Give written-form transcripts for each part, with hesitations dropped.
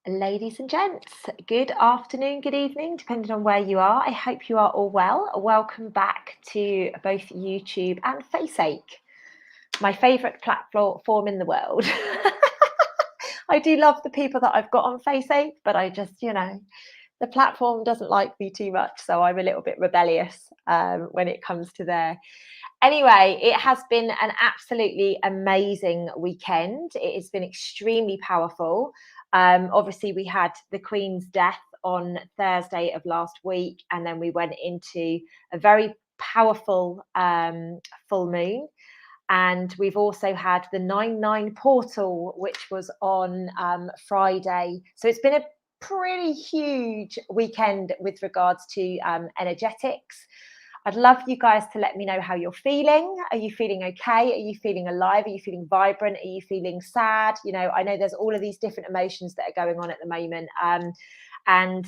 Ladies and gents, good afternoon, good evening, depending on where you are. I hope you are all well. Welcome back to both YouTube and FaceAche, my favourite platform in the world. I do love the people that I've got on FaceAche, but I just, the platform doesn't like me too much, so I'm a little bit rebellious when it comes to there. Anyway, it has been an absolutely amazing weekend. It has been extremely powerful. Obviously, we had the Queen's death on Thursday of last week, and then we went into a very powerful full moon. And we've also had the 9/9 portal, which was on Friday. So it's been a pretty huge weekend with regards to energetics. I'd love you guys to let me know how you're feeling. Are you feeling okay? Are you feeling alive? Are you feeling vibrant? Are you feeling sad? I know there's all of these different emotions that are going on at the moment. And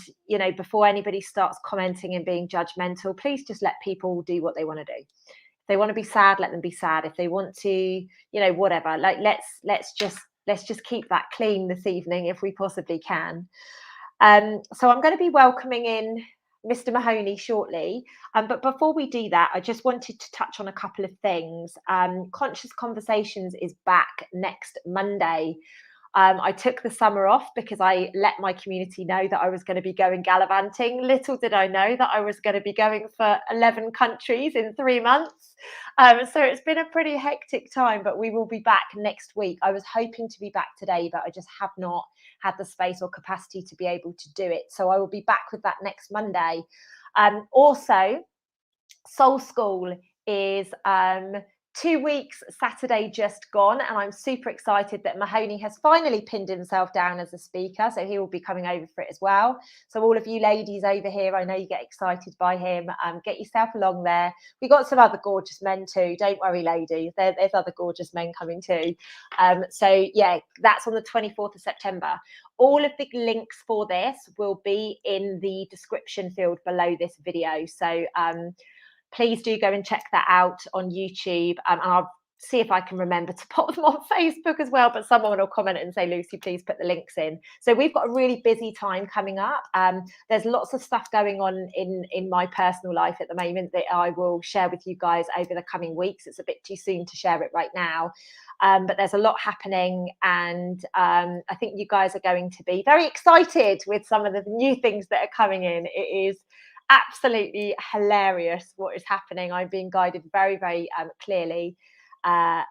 before anybody starts commenting and being judgmental, please just let people do what they want to do. If they want to be sad, let them be sad. If they want to, whatever. Like let's just keep that clean this evening if we possibly can. So I'm going to be welcoming in Mr. Mahoney shortly. But before we do that, I just wanted to touch on a couple of things. Conscious Conversations is back next Monday. I took the summer off because I let my community know that I was going to be going gallivanting. Little did I know that I was going to be going for 11 countries in 3 months. So it's been a pretty hectic time, but we will be back next week. I was hoping to be back today, but I just have not had the space or capacity to be able to do it. So I will be back with that next Monday. Also, Soul School is 2 weeks, Saturday just gone, and I'm super excited that Mahoney has finally pinned himself down as a speaker, so he will be coming over for it as well. So all of you ladies over here, I know you get excited by him. Get yourself along there. We got some other gorgeous men too. Don't worry, ladies. There's other gorgeous men coming too. So yeah, that's on the 24th of September. All of the links for this will be in the description field below this video. So please do go and check that out on YouTube. And I'll see if I can remember to put them on Facebook as well. But someone will comment and say, Lucy, please put the links in. So we've got a really busy time coming up. There's lots of stuff going on in my personal life at the moment that I will share with you guys over the coming weeks. It's a bit too soon to share it right now. But there's a lot happening, and I think you guys are going to be very excited with some of the new things that are coming in. It is absolutely hilarious what is happening. I'm being guided very, very clearly. And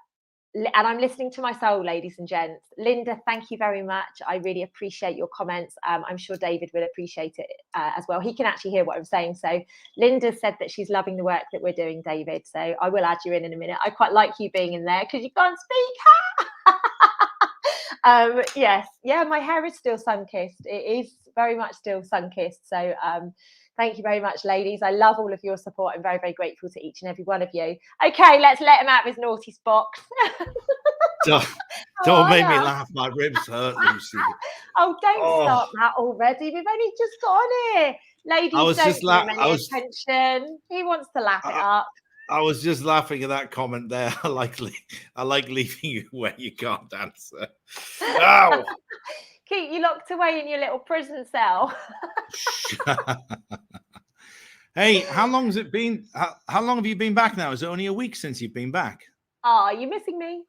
I'm listening to my soul, ladies and gents. Linda, thank you very much. I really appreciate your comments. I'm sure David will appreciate it as well. He can actually hear what I'm saying. So Linda said that she's loving the work that we're doing, David. So I will add you in a minute. I quite like you being in there because you can't speak. Yes. Yeah, my hair is still sun-kissed. It is very much still sun-kissed. So thank you very much, ladies. I love all of your support. I'm very, very grateful to each and every one of you. Okay, let's let him out of his naughty box. Don't make me laugh. My ribs hurt, Lucy. Oh, don't start that already. We've only just got on here. Ladies, don't give him any attention. He wants to lap it up. I was just laughing at that comment there. I like leaving you where you can't answer. Ow! Keep you locked away in your little prison cell. Hey, how long has it been? How long have you been back now? Is it only a week since you've been back? Are you missing me?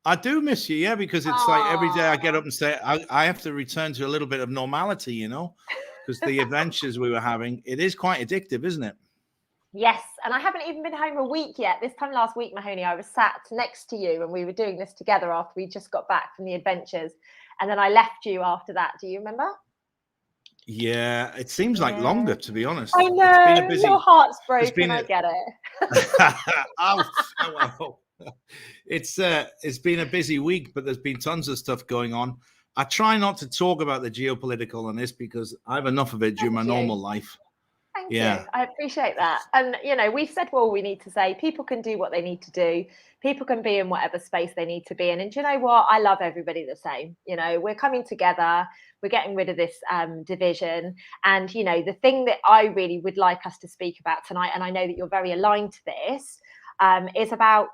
I do miss you, yeah, because it's like every day I get up and say I have to return to a little bit of normality, because the adventures we were having, it is quite addictive, isn't it? Yes, and I haven't even been home a week yet. This time last week, Mahoney, I was sat next to you and we were doing this together after we just got back from the adventures. And then I left you after that. Do you remember? Yeah, it seems like longer, to be honest. I know, it's been a busy, your heart's broken, I get it. Oh. It's been a busy week, but there's been tons of stuff going on. I try not to talk about the geopolitical on this because I have enough of it during my normal life. Thank you. I appreciate that. And, we've said what we need to say. People can do what they need to do. People can be in whatever space they need to be in. And do you know what? I love everybody the same. We're coming together. We're getting rid of this division. And, the thing that I really would like us to speak about tonight, and I know that you're very aligned to this, is about,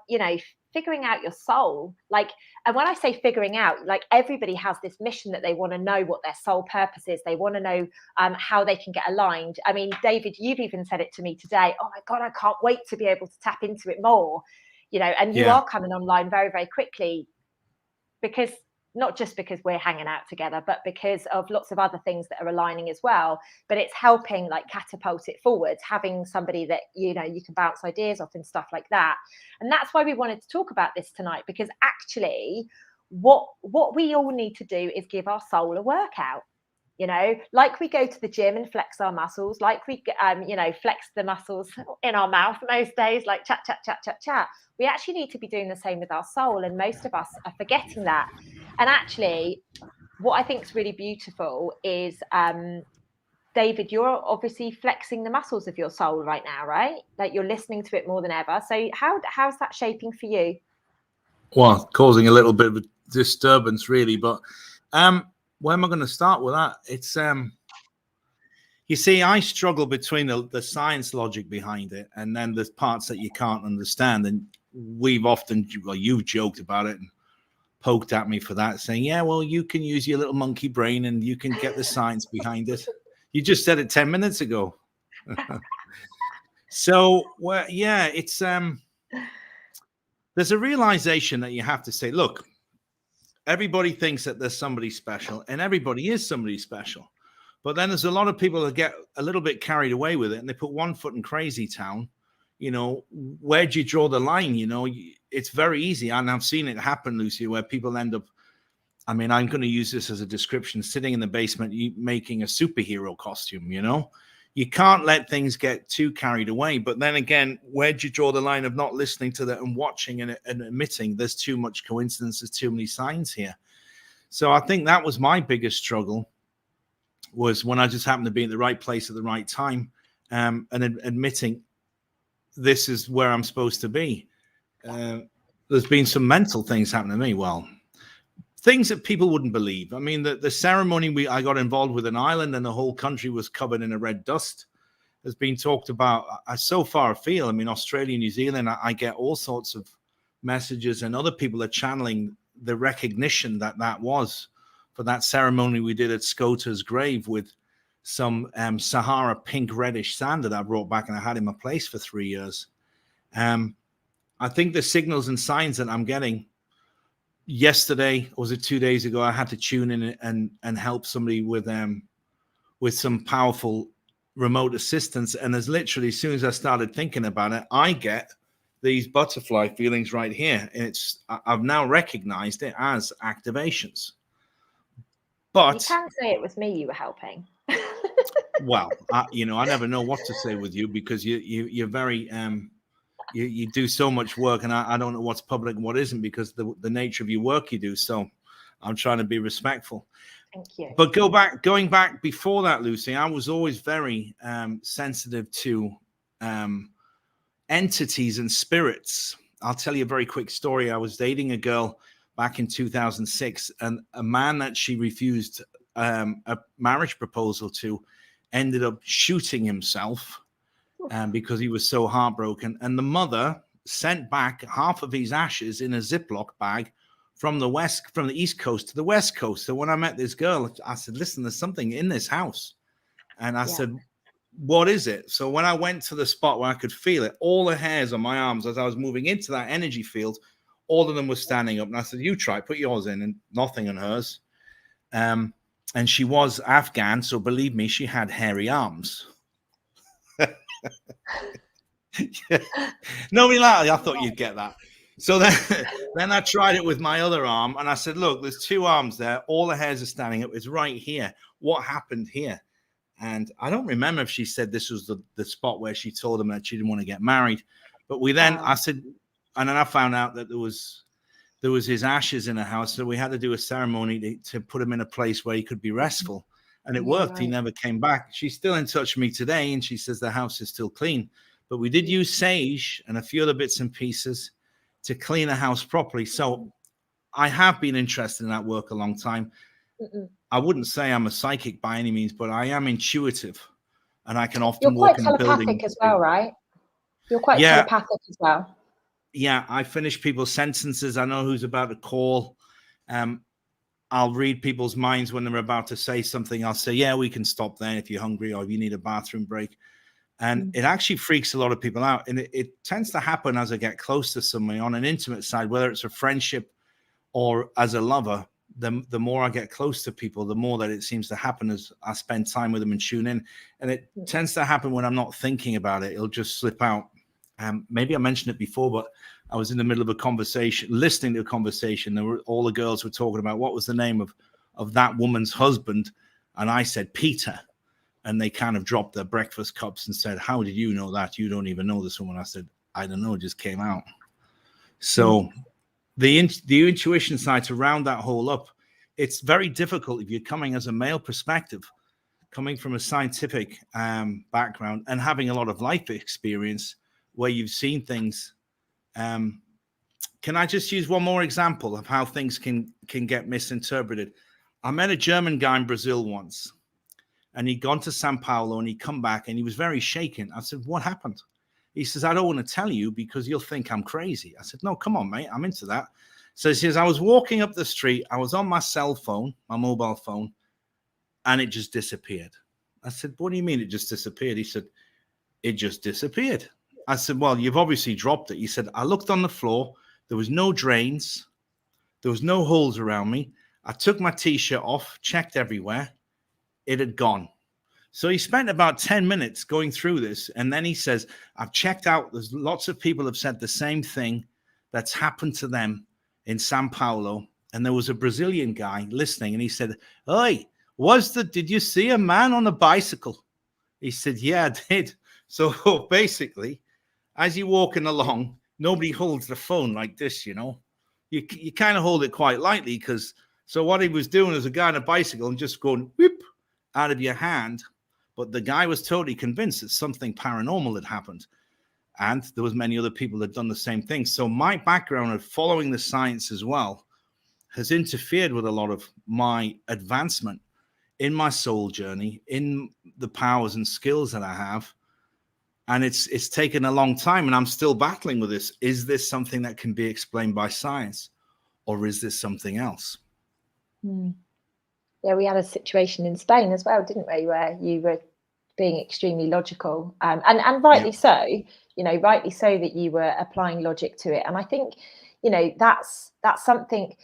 figuring out your soul. Like, and when I say figuring out, like, everybody has this mission that they want to know what their soul purpose is. They want to know how they can get aligned. I mean, David, you've even said it to me today. Oh my God, I can't wait to be able to tap into it more, you know, and you are coming online very, very quickly, because not just because we're hanging out together, but because of lots of other things that are aligning as well. But it's helping like catapult it forwards, having somebody that, you know, you can bounce ideas off and stuff like that. And that's why we wanted to talk about this tonight, because actually what we all need to do is give our soul a workout. You know, like we go to the gym and flex our muscles, like we, you know, flex the muscles in our mouth most days, like chat, chat, chat, chat, chat. We actually need to be doing the same with our soul. And most of us are forgetting that. And actually, what I think is really beautiful is, David, you're obviously flexing the muscles of your soul right now, right? Like you're listening to it more than ever. So how's that shaping for you? Well, causing a little bit of a disturbance, really. But where am I going to start with that? It's you see, I struggle between the science logic behind it and then the parts that you can't understand. And we've often, well, you've joked about it and poked at me for that, saying, yeah, well, you can use your little monkey brain and you can get the science behind it. You just said it 10 minutes ago. So, well, yeah, it's there's a realization that you have to say, look, everybody thinks that there's somebody special, and everybody is somebody special. But then there's a lot of people that get a little bit carried away with it, and they put one foot in crazy town. You know, where do you draw the line? You know, it's very easy. And I've seen it happen, Lucy, where people end up, I mean, I'm going to use this as a description, sitting in the basement, making a superhero costume, you know? You can't let things get too carried away. But then again, where do you draw the line of not listening to that and watching and admitting there's too much coincidence, there's too many signs here? So I think that was my biggest struggle, was when I just happened to be at the right place at the right time, and admitting this is where I'm supposed to be. There's been some mental things happen to me. Well, things that people wouldn't believe. I mean, the ceremony I got involved with in Ireland, and the whole country was covered in a red dust, has been talked about. I so far feel, I mean, Australia, New Zealand, I get all sorts of messages, and other people are channeling the recognition that was for that ceremony we did at Scota's grave with some Sahara pink reddish sand that I brought back and I had in my place for 3 years. I think the signals and signs that I'm getting, yesterday, or was it 2 days ago, I had to tune in and help somebody with some powerful remote assistance. And as literally, as soon as I started thinking about it, I get these butterfly feelings right here. And I've now recognized it as activations. But you can say it was me you were helping. Well, you know, I never know what to say with you, because you're very you do so much work, and I don't know what's public and what isn't, because the nature of your work you do. So I'm trying to be respectful. Thank you. But going back before that, Lucy, I was always very sensitive to entities and spirits. I'll tell you a very quick story. I was dating a girl back in 2006, and a man that she refused a marriage proposal to ended up shooting himself because he was so heartbroken. And the mother sent back half of his ashes in a Ziploc bag from the East Coast to the West Coast. So when I met this girl, I said, listen, there's something in this house. And I said, what is it? So when I went to the spot where I could feel it, all the hairs on my arms, as I was moving into that energy field, all of them were standing up. And I said, you try, put yours in, and nothing on hers. And she was Afghan, so believe me, she had hairy arms. Nobody laughed. I thought you'd get that. So then I tried it with my other arm, and I said, look, there's two arms there. All the hairs are standing up. It's right here. What happened here? And I don't remember if she said this was the spot where she told him that she didn't want to get married. But I said, and then I found out that there was his ashes in the house. So we had to do a ceremony to put him in a place where he could be restful. And it worked. Right. He never came back. She's still in touch with me today, and she says the house is still clean. But we did use sage and a few other bits and pieces to clean a house properly. So I have been interested in that work a long time. I wouldn't say I'm a psychic by any means, but I am intuitive, and I can often walk in a building. You're quite telepathic as well, right? You're quite telepathic as well. yeah, I finish people's sentences. I know who's about to call. I'll read people's minds when they're about to say something. I'll say, yeah, we can stop there if you're hungry or if you need a bathroom break. And it actually freaks a lot of people out. And it tends to happen as I get close to somebody on an intimate side, whether it's a friendship or as a lover. The more I get close to people, the more that it seems to happen as I spend time with them and tune in. And it tends to happen when I'm not thinking about it. It'll just slip out. Maybe I mentioned it before, but I was in the middle of a conversation, listening to a conversation. All the girls were talking about what was the name of that woman's husband. And I said, Peter. And they kind of dropped their breakfast cups and said, how did you know that? You don't even know this woman. I said, I don't know. It just came out. So the intuition side, to round that whole up, it's very difficult if you're coming as a male perspective, coming from a scientific background and having a lot of life experience where you've seen things. Can I just use one more example of how things can get misinterpreted? I met a German guy in Brazil once, and he'd gone to Sao Paulo, and he'd come back and he was very shaken. I said, what happened? He says, I don't want to tell you because you'll think I'm crazy. I said, no, come on, mate. I'm into that. So he says, I was walking up the street. I was on my cell phone, my mobile phone, and it just disappeared. I said, what do you mean it just disappeared? He said, it just disappeared. I said, well, you've obviously dropped it. He said, I looked on the floor. There was no drains. There was no holes around me. I took my T-shirt off, checked everywhere. It had gone. So he spent about 10 minutes going through this. And then he says, I've checked out. There's lots of people have said the same thing that's happened to them in Sao Paulo. And there was a Brazilian guy listening. And he said, hey, did you see a man on a bicycle? He said, yeah, I did. So basically, as you're walking along, nobody holds the phone like this, you know. You kind of hold it quite lightly because, so what he was doing is a guy on a bicycle and just going whoop out of your hand. But the guy was totally convinced that something paranormal had happened. And there was many other people that had done the same thing. So my background of following the science as well has interfered with a lot of my advancement in my soul journey, in the powers and skills that I have. And it's taken a long time, and I'm still battling with this. Is this something that can be explained by science, or is this something else? Yeah, we had a situation in Spain as well, didn't we, where you were being extremely logical, and rightly so. You know, rightly so that you were applying logic to it. And I think, you know, that's something.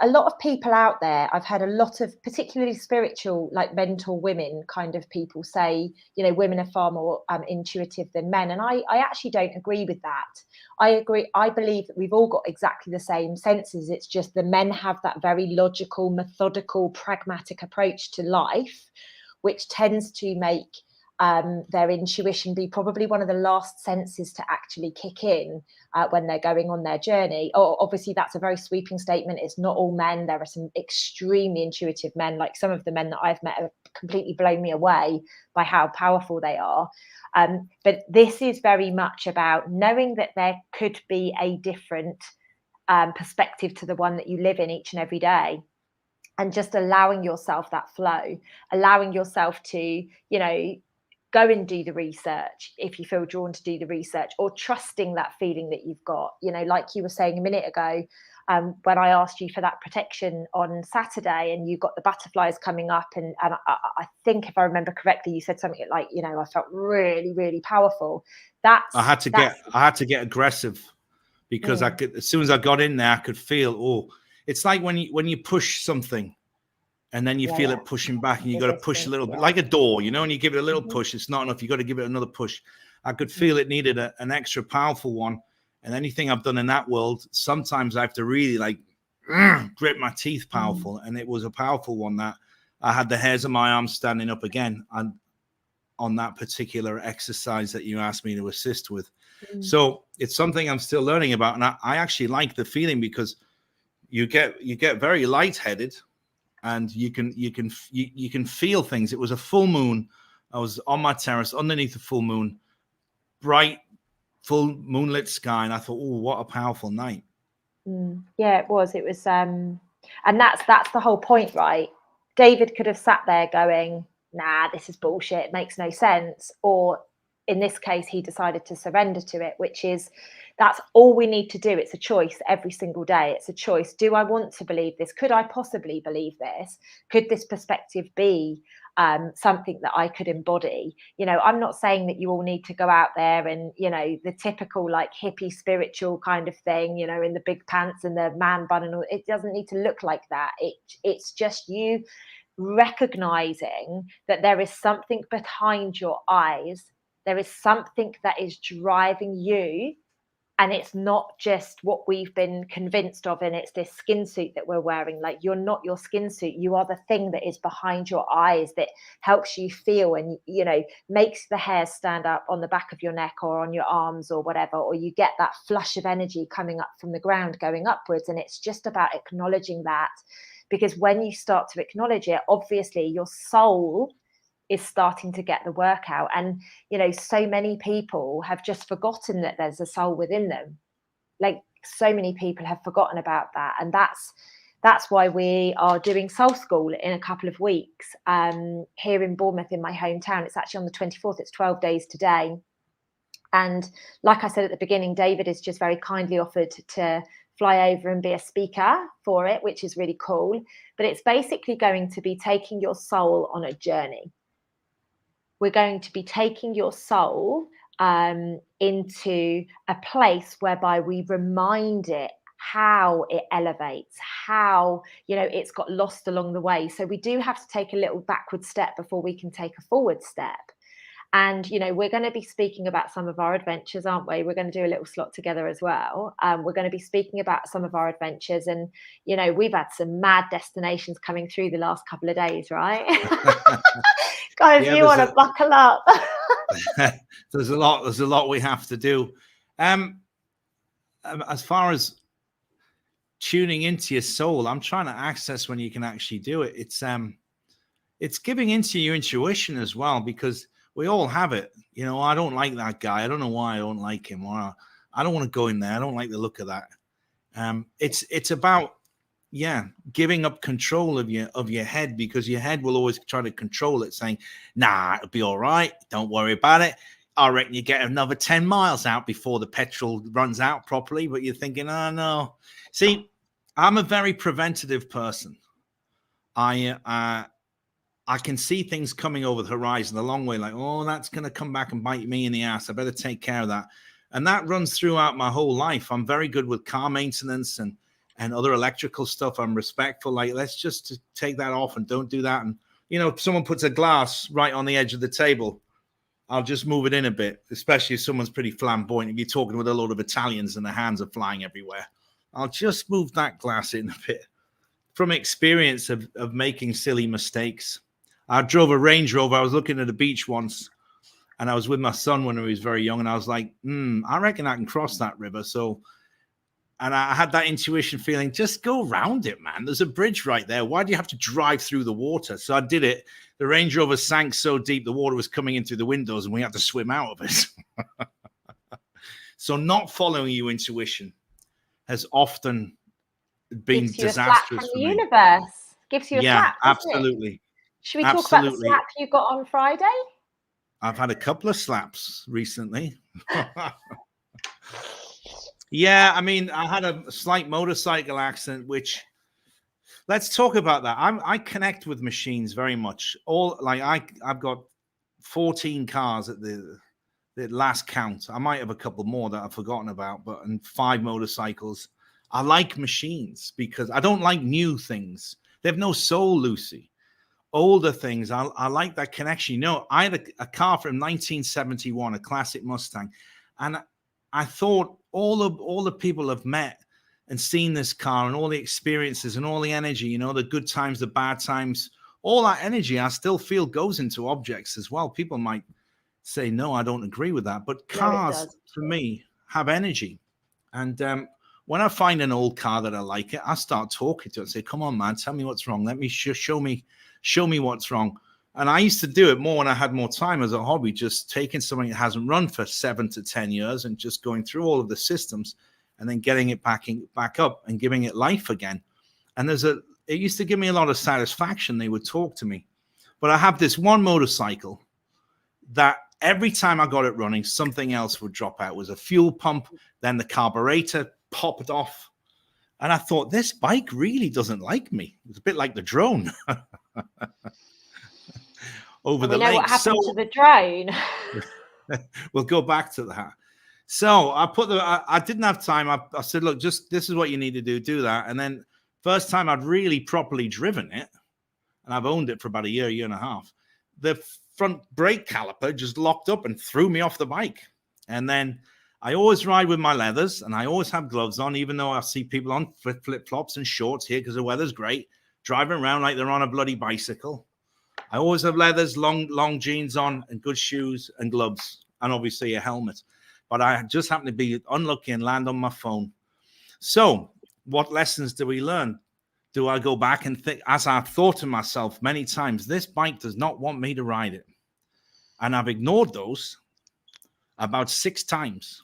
A lot of people out there, I've had a lot of particularly spiritual, like mentor women kind of people say, you know, women are far more intuitive than men. And I actually don't agree with that. I agree. I believe that we've all got exactly the same senses. It's just the men have that very logical, methodical, pragmatic approach to life, which tends to make their intuition be probably one of the last senses to actually kick in when they're going on their journey. Obviously, that's a very sweeping statement. It's not all men. There are some extremely intuitive men, like some of the men that I've met have completely blown me away by how powerful they are. But this is very much about knowing that there could be a different perspective to the one that you live in each and every day. And just allowing yourself that flow, allowing yourself to, you know, go and do the research if you feel drawn to do the research, or trusting that feeling that you've got. You know, like you were saying a minute ago, when I asked you for that protection on Saturday and you got the butterflies coming up, and I think if I remember correctly, you said something like, you know, I felt really, really powerful. I had to get aggressive because I could, as soon as I got in there, I could feel, it's like when you push something and then you feel it pushing back, and you got to push a little bit, like a door, you know, and you give it a little push. It's not enough. You got to give it another push. I could feel it needed an extra powerful one. And anything I've done in that world, sometimes I have to really like grit my teeth powerful. And it was a powerful one that I had the hairs of my arms standing up again on that particular exercise that you asked me to assist with. So it's something I'm still learning about. And I actually like the feeling because you get very lightheaded. And you can feel things. It was a full moon. I was on my terrace underneath the full moon, bright, full moonlit sky, and I thought, oh, what a powerful night. Yeah, it was. It was, and that's the whole point, right? David could have sat there going, "Nah, this is bullshit. It makes no sense," or in this case, he decided to surrender to it, which is, that's all we need to do. It's a choice every single day. It's a choice. Do I want to believe this? Could I possibly believe this? Could this perspective be something that I could embody? You know, I'm not saying that you all need to go out there and, you know, the typical like hippie spiritual kind of thing, you know, in the big pants and the man bun and all. It doesn't need to look like that. It's just you recognizing that there is something behind your eyes. There is something that is driving you, and it's not just what we've been convinced of, and it's this skin suit that we're wearing. Like, you're not your skin suit. You are the thing that is behind your eyes, that helps you feel and, you know, makes the hair stand up on the back of your neck or on your arms or whatever, or you get that flush of energy coming up from the ground going upwards. And it's just about acknowledging that, because when you start to acknowledge it, obviously your soul is starting to get the work out. And, you know, so many people have just forgotten that there's a soul within them. Like, so many people have forgotten about that. And that's why we are doing Soul School in a couple of weeks here in Bournemouth, in my hometown. It's actually on the 24th. It's 12 days today. And like I said at the beginning, David has just very kindly offered to fly over and be a speaker for it, which is really cool. But it's basically going to be taking your soul on a journey. We're going to be taking your soul into a place whereby we remind it how it elevates, how, you know, it's got lost along the way. So we do have to take a little backward step before we can take a forward step. And, you know, we're going to be speaking about some of our adventures, aren't we? We're going to do a little slot together as well. We're going to be speaking about some of our adventures. And, you know, we've had some mad destinations coming through the last couple of days, right? Guys, yeah, you want to buckle up. There's a lot we have to do. As far as tuning into your soul, I'm trying to access when you can actually do it. It's giving into your intuition as well, because we all have it. You know, I don't like that guy. I don't know why I don't like him, or I don't want to go in there. I don't like the look of that. It's about, yeah, giving up control of your head, because your head will always try to control it, saying, nah, it'll be all right. Don't worry about it. I reckon you get another 10 miles out before the petrol runs out properly. But you're thinking, oh, no. See, I'm a very preventative person. I can see things coming over the horizon a long way, like, oh, that's going to come back and bite me in the ass. I better take care of that. And that runs throughout my whole life. I'm very good with car maintenance and other electrical stuff. I'm respectful. Like, let's just take that off and don't do that. And, you know, if someone puts a glass right on the edge of the table, I'll just move it in a bit, especially if someone's pretty flamboyant. If you're talking with a load of Italians and their hands are flying everywhere, I'll just move that glass in a bit. From experience of making silly mistakes. I drove a Range Rover. I was looking at a beach once, and I was with my son when he was very young, and I was like, I reckon I can cross that river. So, and I had that intuition feeling, just go around it, man. There's a bridge right there. Why do you have to drive through the water? So I did it. The Range Rover sank so deep, the water was coming in through the windows, and we had to swim out of it. So not following your intuition has often been disastrous for me. Universe gives you a slap, absolutely. Should we talk about the slap you got on Friday? I've had a couple of slaps recently. Yeah, I mean, I had a slight motorcycle accident, which, let's talk about that. I connect with machines very much. I've got 14 cars at the last count. I might have a couple more that I've forgotten about, and 5 motorcycles. I like machines because I don't like new things. They have no soul, Lucy. Older things, I like that connection. You know, I had a car from 1971, a classic Mustang, and I thought all the people I've met and seen this car and all the experiences and all the energy, you know, the good times, the bad times, all that energy I still feel goes into objects as well. People might say, no, I don't agree with that, but cars for me have energy. And when I find an old car that I like, I start talking to it and say, come on, man, tell me what's wrong. Let me show me what's wrong. And I used to do it more when I had more time as a hobby, just taking something that hasn't run for 7 to 10 years and just going through all of the systems and then getting it back up and giving it life again. And it used to give me a lot of satisfaction. They would talk to me. But I have this one motorcycle that every time I got it running, something else would drop out. It was a fuel pump, then the carburetor popped off. And I thought, this bike really doesn't like me. It's a bit like the drone over the we know lake. what happened to the drone. We'll go back to that. So I didn't have time. I said, look, just this is what you need to do that. And then first time I'd really properly driven it, and I've owned it for about a year and a half, the front brake caliper just locked up and threw me off the bike. And then I always ride with my leathers, and I always have gloves on, even though I see people on flip-flops and shorts here because the weather's great, driving around like they're on a bloody bicycle. I always have leathers, long jeans on, and good shoes and gloves, and obviously a helmet. But I just happen to be unlucky and land on my phone. So what lessons do we learn? Do I go back and think, as I've thought to myself many times, this bike does not want me to ride it. And I've ignored those about 6 times.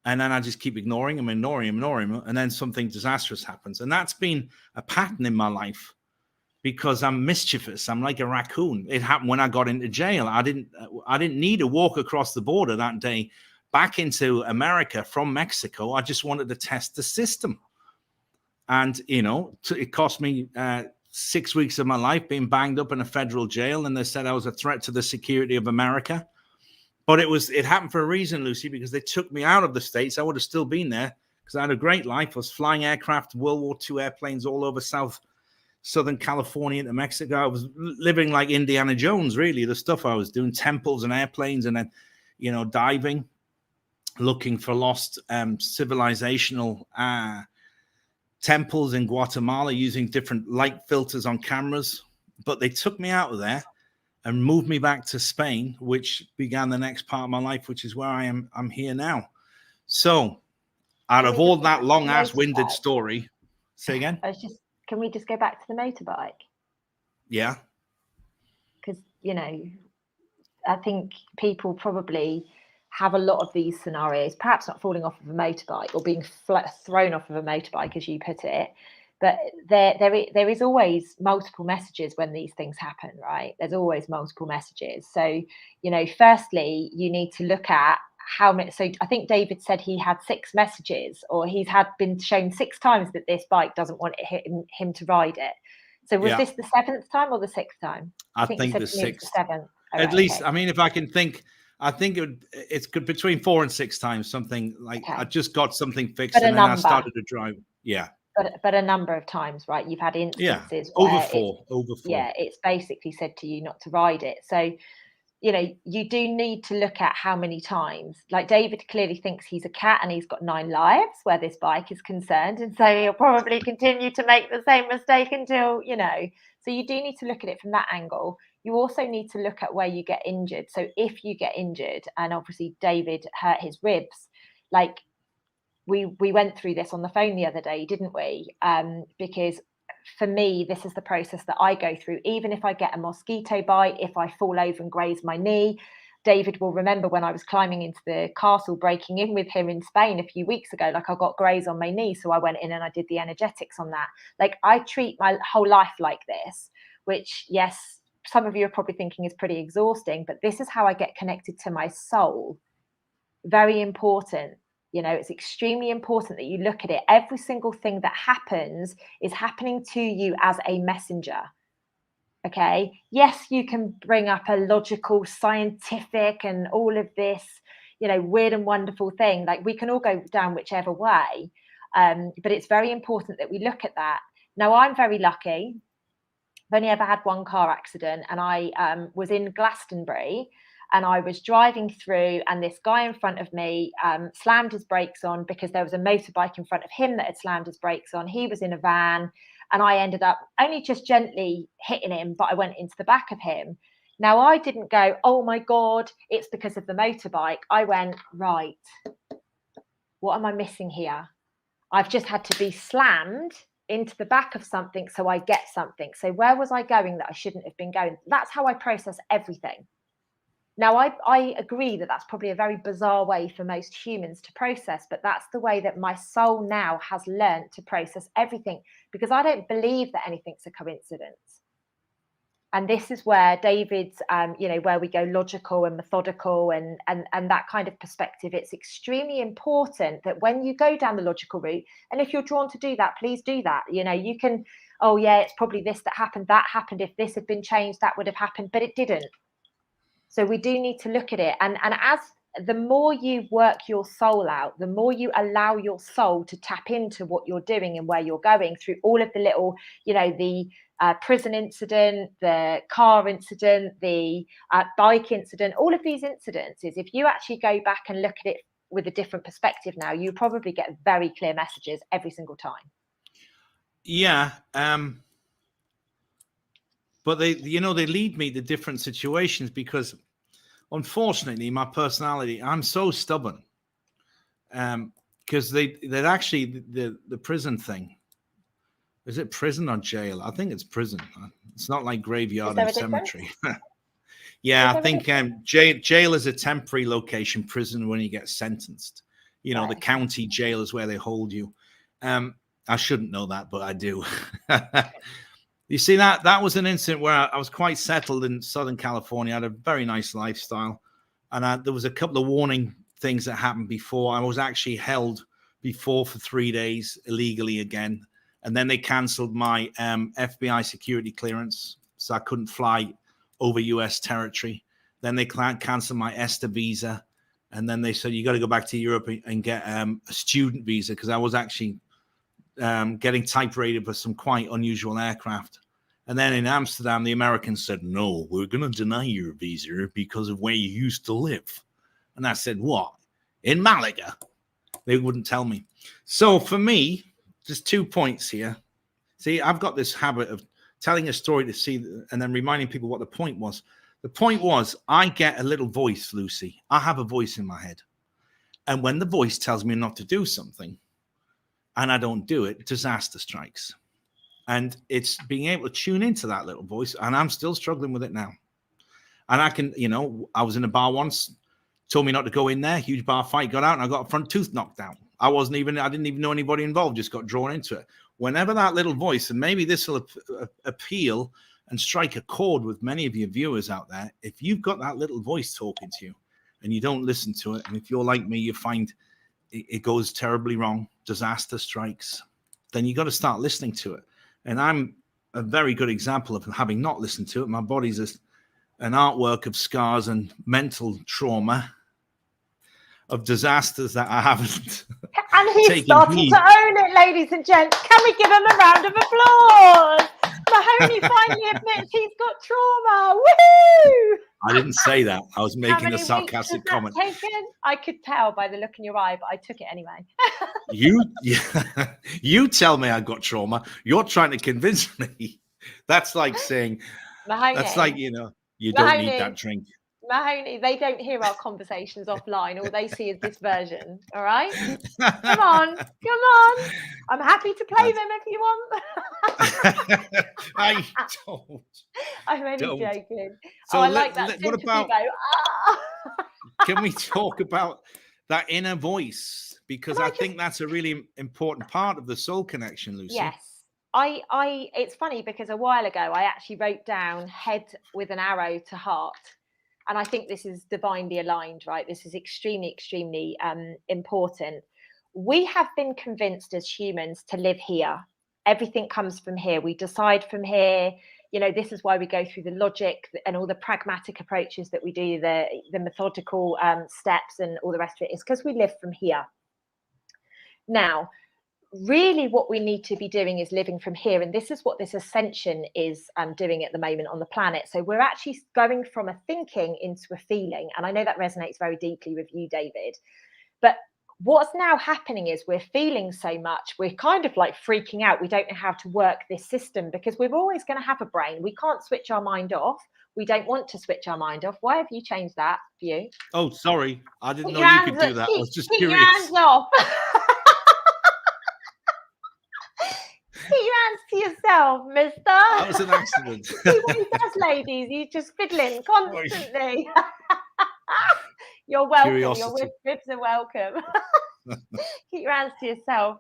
And then I just keep ignoring them. And then something disastrous happens. And that's been a pattern in my life because I'm mischievous. I'm like a raccoon. It happened when I got into jail. I didn't need to walk across the border that day back into America from Mexico. I just wanted to test the system. And, it cost me 6 weeks of my life being banged up in a federal jail. And they said I was a threat to the security of America. But it happened for a reason, Lucy, because they took me out of the States. I would have still been there because I had a great life. I was flying aircraft, World War II airplanes all over Southern California into Mexico. I was living like Indiana Jones, really, the stuff I was doing, temples and airplanes, and then, diving, looking for lost civilizational temples in Guatemala using different light filters on cameras. But they took me out of there and moved me back to Spain, which began the next part of my life, which is where I'm here now. So out of all that long ass winded story, say again. Can we just go back to the motorbike? Yeah. Because, I think people probably have a lot of these scenarios, perhaps not falling off of a motorbike or being thrown off of a motorbike, as you put it. But there is always multiple messages when these things happen, right? There's always multiple messages. So, firstly, you need to look at how many. So I think David said he had 6 messages, or he's been shown 6 times that this bike doesn't want him to ride it. So was this the 7th time or the 6th time? I think the 6th. The 7th. At least, okay. I mean, if I can think, I think it's between 4 and 6 times, something like I just got something fixed and then I started to drive. Yeah. But a number of times, right? You've had instances over four. Yeah, it's basically said to you not to ride it. So, you do need to look at how many times. Like David clearly thinks he's a cat and he's got 9 lives where this bike is concerned. And so he'll probably continue to make the same mistake until, So you do need to look at it from that angle. You also need to look at where you get injured. So if you get injured, and obviously David hurt his ribs, like we went through this on the phone the other day, didn't we? Because for me, this is the process that I go through. Even if I get a mosquito bite, if I fall over and graze my knee, David will remember when I was climbing into the castle, breaking in with him in Spain a few weeks ago, like I got graze on my knee. So I went in and I did the energetics on that. Like I treat my whole life like this, which, yes, some of you are probably thinking is pretty exhausting, but this is how I get connected to my soul. Very important. It's extremely important that you look at it. Every single thing that happens is happening to you as a messenger. Okay. Yes, you can bring up a logical, scientific, and all of this, weird and wonderful thing. Like we can all go down whichever way. But it's very important that we look at that. Now, I'm very lucky. I've only ever had one car accident, and I was in Glastonbury. And I was driving through, and this guy in front of me slammed his brakes on because there was a motorbike in front of him that had slammed his brakes on. He was in a van, and I ended up only just gently hitting him, but I went into the back of him. Now, I didn't go, oh my God, it's because of the motorbike. I went, right, what am I missing here? I've just had to be slammed into the back of something so I get something. So where was I going that I shouldn't have been going? That's how I process everything. Now, I agree that that's probably a very bizarre way for most humans to process, but that's the way that my soul now has learned to process everything, because I don't believe that anything's a coincidence. And this is where David's, where we go logical and methodical and that kind of perspective. It's extremely important that when you go down the logical route, and if you're drawn to do that, please do that. You can, oh yeah, it's probably this that happened. If this had been changed, that would have happened, but it didn't. So we do need to look at it. And as the more you work your soul out, the more you allow your soul to tap into what you're doing and where you're going through all of the little, the prison incident, the car incident, the bike incident, all of these incidences, if you actually go back and look at it with a different perspective now, you probably get very clear messages every single time. Yeah. But they lead me to different situations because, unfortunately, my personality, I'm so stubborn. Because they're actually the prison thing. Is it prison or jail? I think it's prison. It's not like graveyard and cemetery. Yeah, I think jail is a temporary location. Prison when you get sentenced. Right. The county jail is where they hold you. I shouldn't know that, but I do. You see, that was an incident where I was quite settled in Southern California. I had a very nice lifestyle. And there was a couple of warning things that happened before. I was actually held before for 3 days illegally again. And then they canceled my FBI security clearance. So I couldn't fly over US territory. Then they canceled my ESTA visa. And then they said, you got to go back to Europe and get a student visa, because I was actually getting type rated for some quite unusual aircraft. And then in Amsterdam, the Americans said, no, we're going to deny your visa because of where you used to live. And I said, what? In Malaga? They wouldn't tell me. So for me, there's 2 points here. See, I've got this habit of telling a story to see and then reminding people what the point was. The point was, I get a little voice, Lucy. I have a voice in my head. And when the voice tells me not to do something and I don't do it, disaster strikes. And it's being able to tune into that little voice. And I'm still struggling with it now. And I can, I was in a bar once, told me not to go in there, huge bar fight, got out, and I got a front tooth knocked out. I didn't even know anybody involved, just got drawn into it. Whenever that little voice, and maybe this will appeal and strike a chord with many of your viewers out there, if you've got that little voice talking to you and you don't listen to it, and if you're like me, you find it goes terribly wrong, disaster strikes, then you got to start listening to it. And I'm a very good example of having not listened to it. My body's an artwork of scars and mental trauma of disasters that I haven't. And he's starting to own it, ladies and gents. Can we give him a round of applause? Mahoney finally admits he's got trauma. Woohoo! I didn't say that. I was making a sarcastic comment. I could tell by the look in your eye, but I took it anyway. You tell me I got trauma. You're trying to convince me. That's like saying, Mahoney, that's like, you don't need that drink. Mahoney, they don't hear our conversations offline. All they see is this version. All right? Come on. I'm happy to play them if you want. I don't. I'm only joking. So I like that. What about? Can we talk about that inner voice? Because I think that's a really important part of the soul connection, Lucy. Yes. It's funny because a while ago I actually wrote down head with an arrow to heart. And I think this is divinely aligned, right? This is extremely, extremely important. We have been convinced as humans to live here. Everything comes from here. We decide from here. This is why we go through the logic and all the pragmatic approaches that we do, the methodical steps and all the rest of it, is because we live from here. Now, really what we need to be doing is living from here, and this is what this ascension is doing at the moment on the planet. So we're actually going from a thinking into a feeling, and I know that resonates very deeply with you, David, but what's now happening is we're feeling so much, we're kind of like freaking out. We don't know how to work this system because we're always going to have a brain. We can't switch our mind off. We don't want to switch our mind off. Why have you changed that view? Oh, sorry, I didn't know you could do that. I was just curious. Keep your hands off. Keep your hands to yourself, mister. That was an accident. See what he does, ladies. He's just fiddling constantly. You're welcome. Curiosity. Your ribs are welcome. Keep your hands to yourself.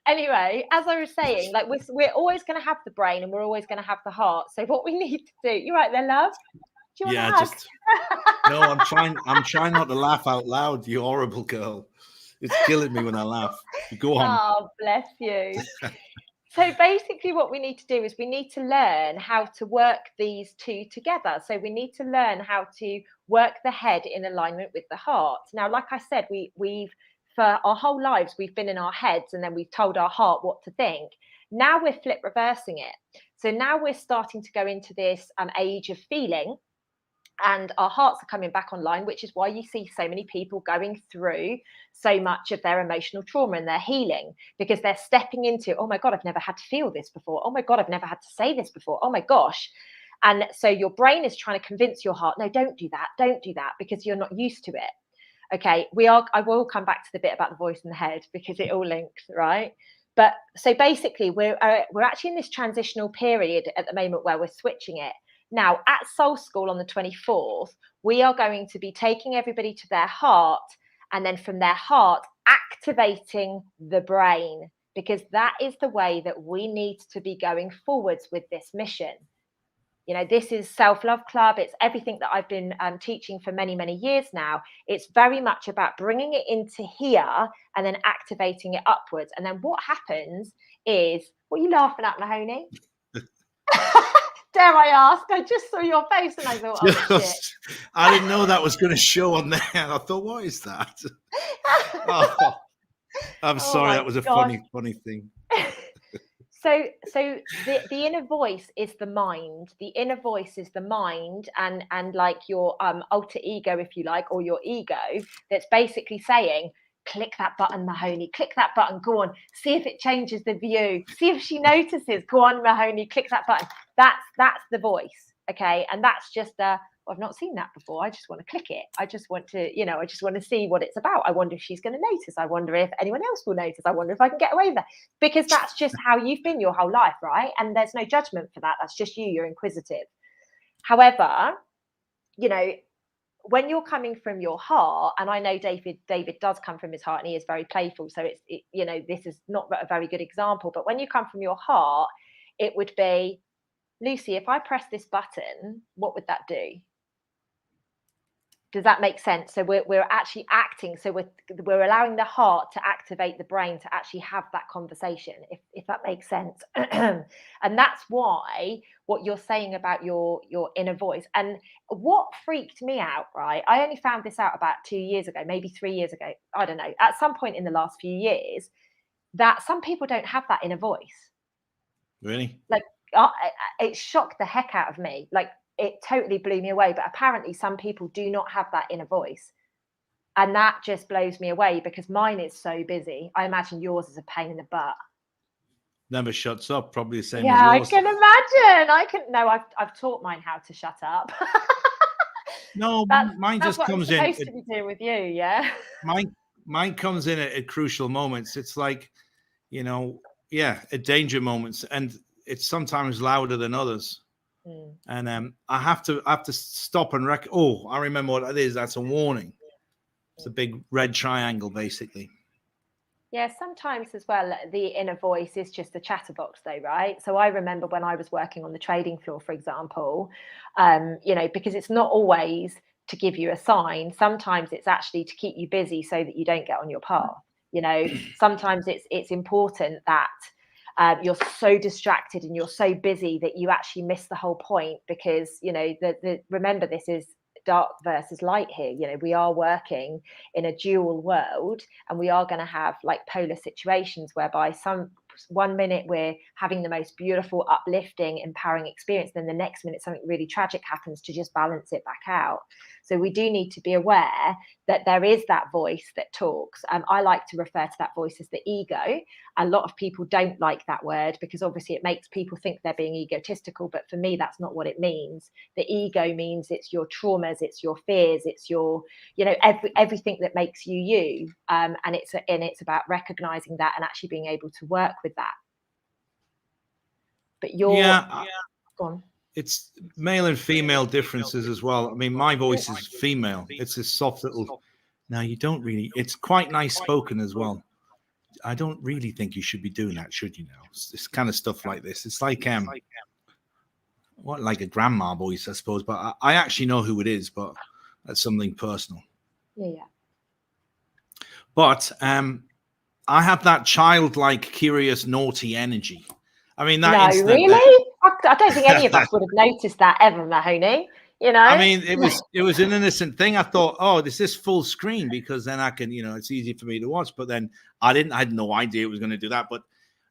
Anyway, as I was saying, like we're always going to have the brain and we're always going to have the heart. So what we need to do, you right there, love? Do you want to hug? No, I'm trying not to laugh out loud, you horrible girl. It's killing me when I laugh. Go on. Oh, bless you. So basically what we need to do is we need to learn how to work these two together. So we need to learn how to work the head in alignment with the heart. Now, like I said, we've for our whole lives, we've been in our heads and then we've told our heart what to think. Now we're flip reversing it. So now we're starting to go into this age of feeling, and our hearts are coming back online, which is why you see so many people going through so much of their emotional trauma and their healing, because they're stepping into, oh my God, I've never had to feel this before. Oh my God, I've never had to say this before. Oh my gosh. And so your brain is trying to convince your heart, no, don't do that, because you're not used to it. Okay, I will come back to the bit about the voice in the head because it all links, right? But so basically we're actually in this transitional period at the moment where we're switching it. Now, at Soul School on the 24th, we are going to be taking everybody to their heart, and then from their heart, activating the brain, because that is the way that we need to be going forwards with this mission. You know, this is Self-Love Club. It's everything that I've been teaching for many, many years now. It's very much about bringing it into here and then activating it upwards. And then what happens is, what are you laughing at, Mahoney? Dare I ask? I just saw your face and I thought, oh, shit. I didn't know that was going to show on there. I thought, what is that? Oh, I'm sorry. That was a funny thing. So the inner voice is the mind. The inner voice is the mind, and like your alter ego, if you like, or your ego, that's basically saying, click that button, Mahoney, click that button, go on, see if it changes the view, see if she notices, go on, Mahoney, click that button. That's the voice, okay? And that's just I've not seen that before. I just want to click it. I just want to, I just want to see what it's about. I wonder if she's going to notice. I wonder if anyone else will notice. I wonder if I can get away with that. Because that's just how you've been your whole life, right? And there's no judgment for that. That's just you. You're inquisitive. However, when you're coming from your heart, and I know David does come from his heart and he is very playful. So this is not a very good example. But when you come from your heart, it would be, Lucy, if I press this button, what would that do? Does that make sense? So we're actually acting. So we're allowing the heart to activate the brain to actually have that conversation, if that makes sense. And that's why what you're saying about your inner voice. And what freaked me out, right? I only found this out about 2 years ago, maybe 3 years ago. I don't know. At some point in the last few years, that some people don't have that inner voice. Really? Like it shocked the heck out of me. Like, it totally blew me away. But apparently some people do not have that inner voice. And that just blows me away because mine is so busy. I imagine yours is a pain in the butt. Never shuts up, probably the same as Yeah, yours. I can imagine. I've taught mine how to shut up. No, mine just comes in. Supposed to be doing with you, yeah. Mine comes in at crucial moments. It's like, at danger moments, and it's sometimes louder than others. And I have to stop and I remember what that is. That's a warning. It's a big red triangle, basically. Yeah, sometimes as well, the inner voice is just a chatterbox, though, right? So I remember when I was working on the trading floor, for example, because it's not always to give you a sign. Sometimes it's actually to keep you busy so that you don't get on your path. Sometimes it's important that you're so distracted and you're so busy that you actually miss the whole point, because remember, this is dark versus light here. We are working in a dual world, and we are going to have like polar situations whereby one minute we're having the most beautiful, uplifting, empowering experience, then the next minute something really tragic happens to just balance it back out. So we do need to be aware that there is that voice that talks. I like to refer to that voice as the ego. A lot of people don't like that word because obviously it makes people think they're being egotistical, but for me that's not what it means. The ego means it's your traumas, it's your fears, it's your everything that makes you you, and it's about recognizing that and actually being able to work with that. But go on. It's male and female differences as well. I mean, my voice is female. It's a soft little. Now you don't really. It's quite nice spoken as well. I don't really think you should be doing that, should you? Now, it's kind of stuff like this. It's like like a grandma voice, I suppose. But I actually know who it is, but that's something personal. Yeah. But I have that childlike, curious, naughty energy. I mean, that No, incident really? I don't think any of us would have noticed that ever, Mahoney. You know? I mean, it was an innocent thing. I thought, oh, this is full screen because then I can, it's easy for me to watch. But then I had no idea it was going to do that. But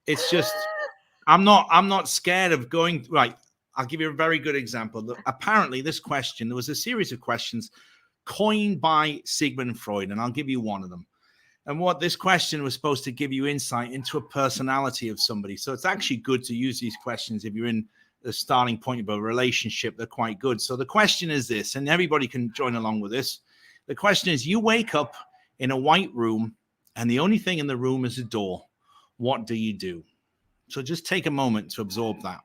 it's just, I'm not scared of going right. I'll give you a very good example. Apparently, this question, there was a series of questions coined by Sigmund Freud, and I'll give you one of them. And what this question was supposed to give you insight into a personality of somebody. So it's actually good to use these questions if you're in the starting point of a relationship. They're quite good. So the question is this, and everybody can join along with this. The question is, you wake up in a white room and the only thing in the room is a door. What do you do? So just take a moment to absorb that.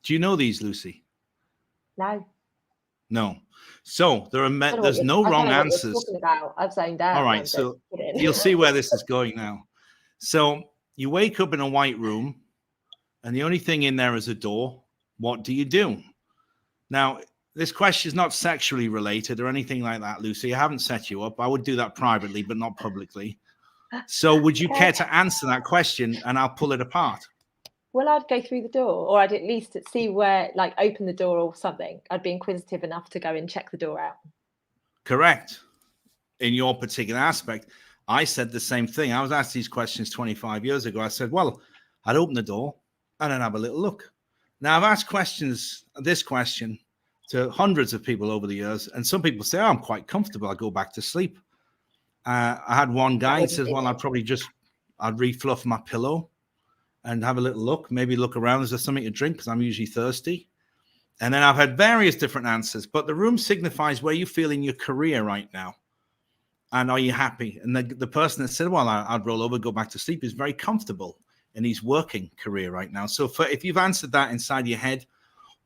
Do you know these, Lucy? No. So there's no wrong answers. What you're talking about. I've zoned out. All right, so you'll see where this is going now. So you wake up in a white room and the only thing in there is a door. What do you do? Now, this question is not sexually related or anything like that, Lucy. I haven't set you up. I would do that privately, but not publicly. So would you care to answer that question and I'll pull it apart? Well, I'd go through the door, or I'd at least see where, like, open the door or something. I'd be inquisitive enough to go and check the door out. Correct. In your particular aspect, I said the same thing. I was asked these questions 25 years ago. I said, well, I'd open the door and then have a little look. Now, I've asked this question to hundreds of people over the years, and some people say, oh, I'm quite comfortable. I'll go back to sleep. I had one guy who says, well, I'd refluff my pillow and have a little look, maybe look around. Is there something to drink? Because I'm usually thirsty. And then I've had various different answers, but the room signifies where you feel in your career right now. And are you happy? And the person that said, well, I'd roll over, go back to sleep, is very comfortable in his working career right now. So if you've answered that inside your head,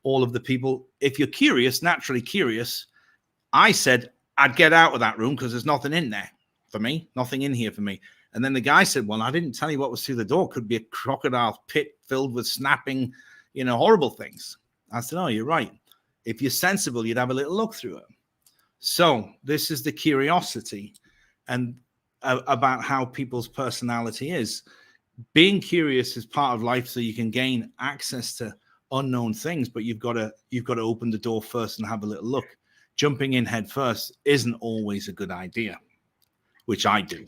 all of the people, if you're curious, naturally curious, I said, I'd get out of that room because there's nothing in there for me, nothing in here for me. And then the guy said, well, I didn't tell you what was through the door. Could be a crocodile pit filled with snapping, horrible things. I said, oh, you're right. If you're sensible, you'd have a little look through it. So this is the curiosity and about how people's personality is. Being curious is part of life so you can gain access to unknown things, but you've got to open the door first and have a little look. Jumping in head first isn't always a good idea, which I do.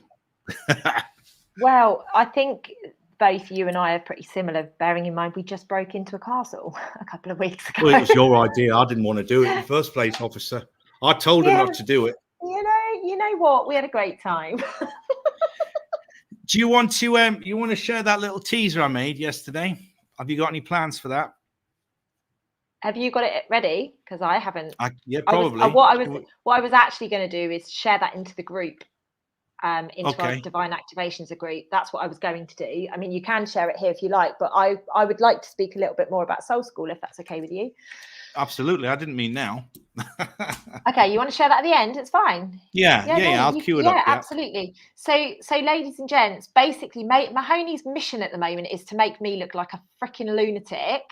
Well, I think both you and I are pretty similar, bearing in mind we just broke into a castle a couple of weeks ago. Well, it was your idea. I didn't want to do it in the first place, officer. I told him not to do it. You know what? We had a great time. Do you want to share that little teaser I made yesterday? Have you got any plans for that? Have you got it ready? Because I haven't. Yeah, probably. What I was actually going to do is share that into the group, into our Divine Activations group. That's what I was going to do. I mean, you can share it here if you like, but I would like to speak a little bit more about Soul School, if that's okay with you. Absolutely. I didn't mean now. Okay, you want to share that at the end? It's fine. Yeah, I'll cue it up. Yeah, absolutely. So, ladies and gents, basically, Mahoney's mission at the moment is to make me look like a freaking lunatic,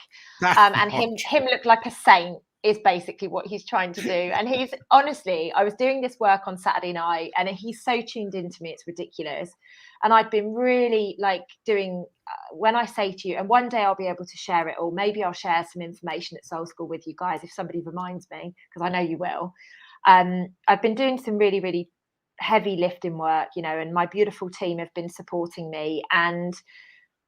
and him look like a saint. Is basically what he's trying to do. And he's honestly, I was doing this work on Saturday night and he's so tuned into me, it's ridiculous. And I've been really doing, when I say to you, and one day I'll be able to share it all, maybe I'll share some information at Soul School with you guys if somebody reminds me, because I know you will. I've been doing some really, really heavy lifting work, and my beautiful team have been supporting me, and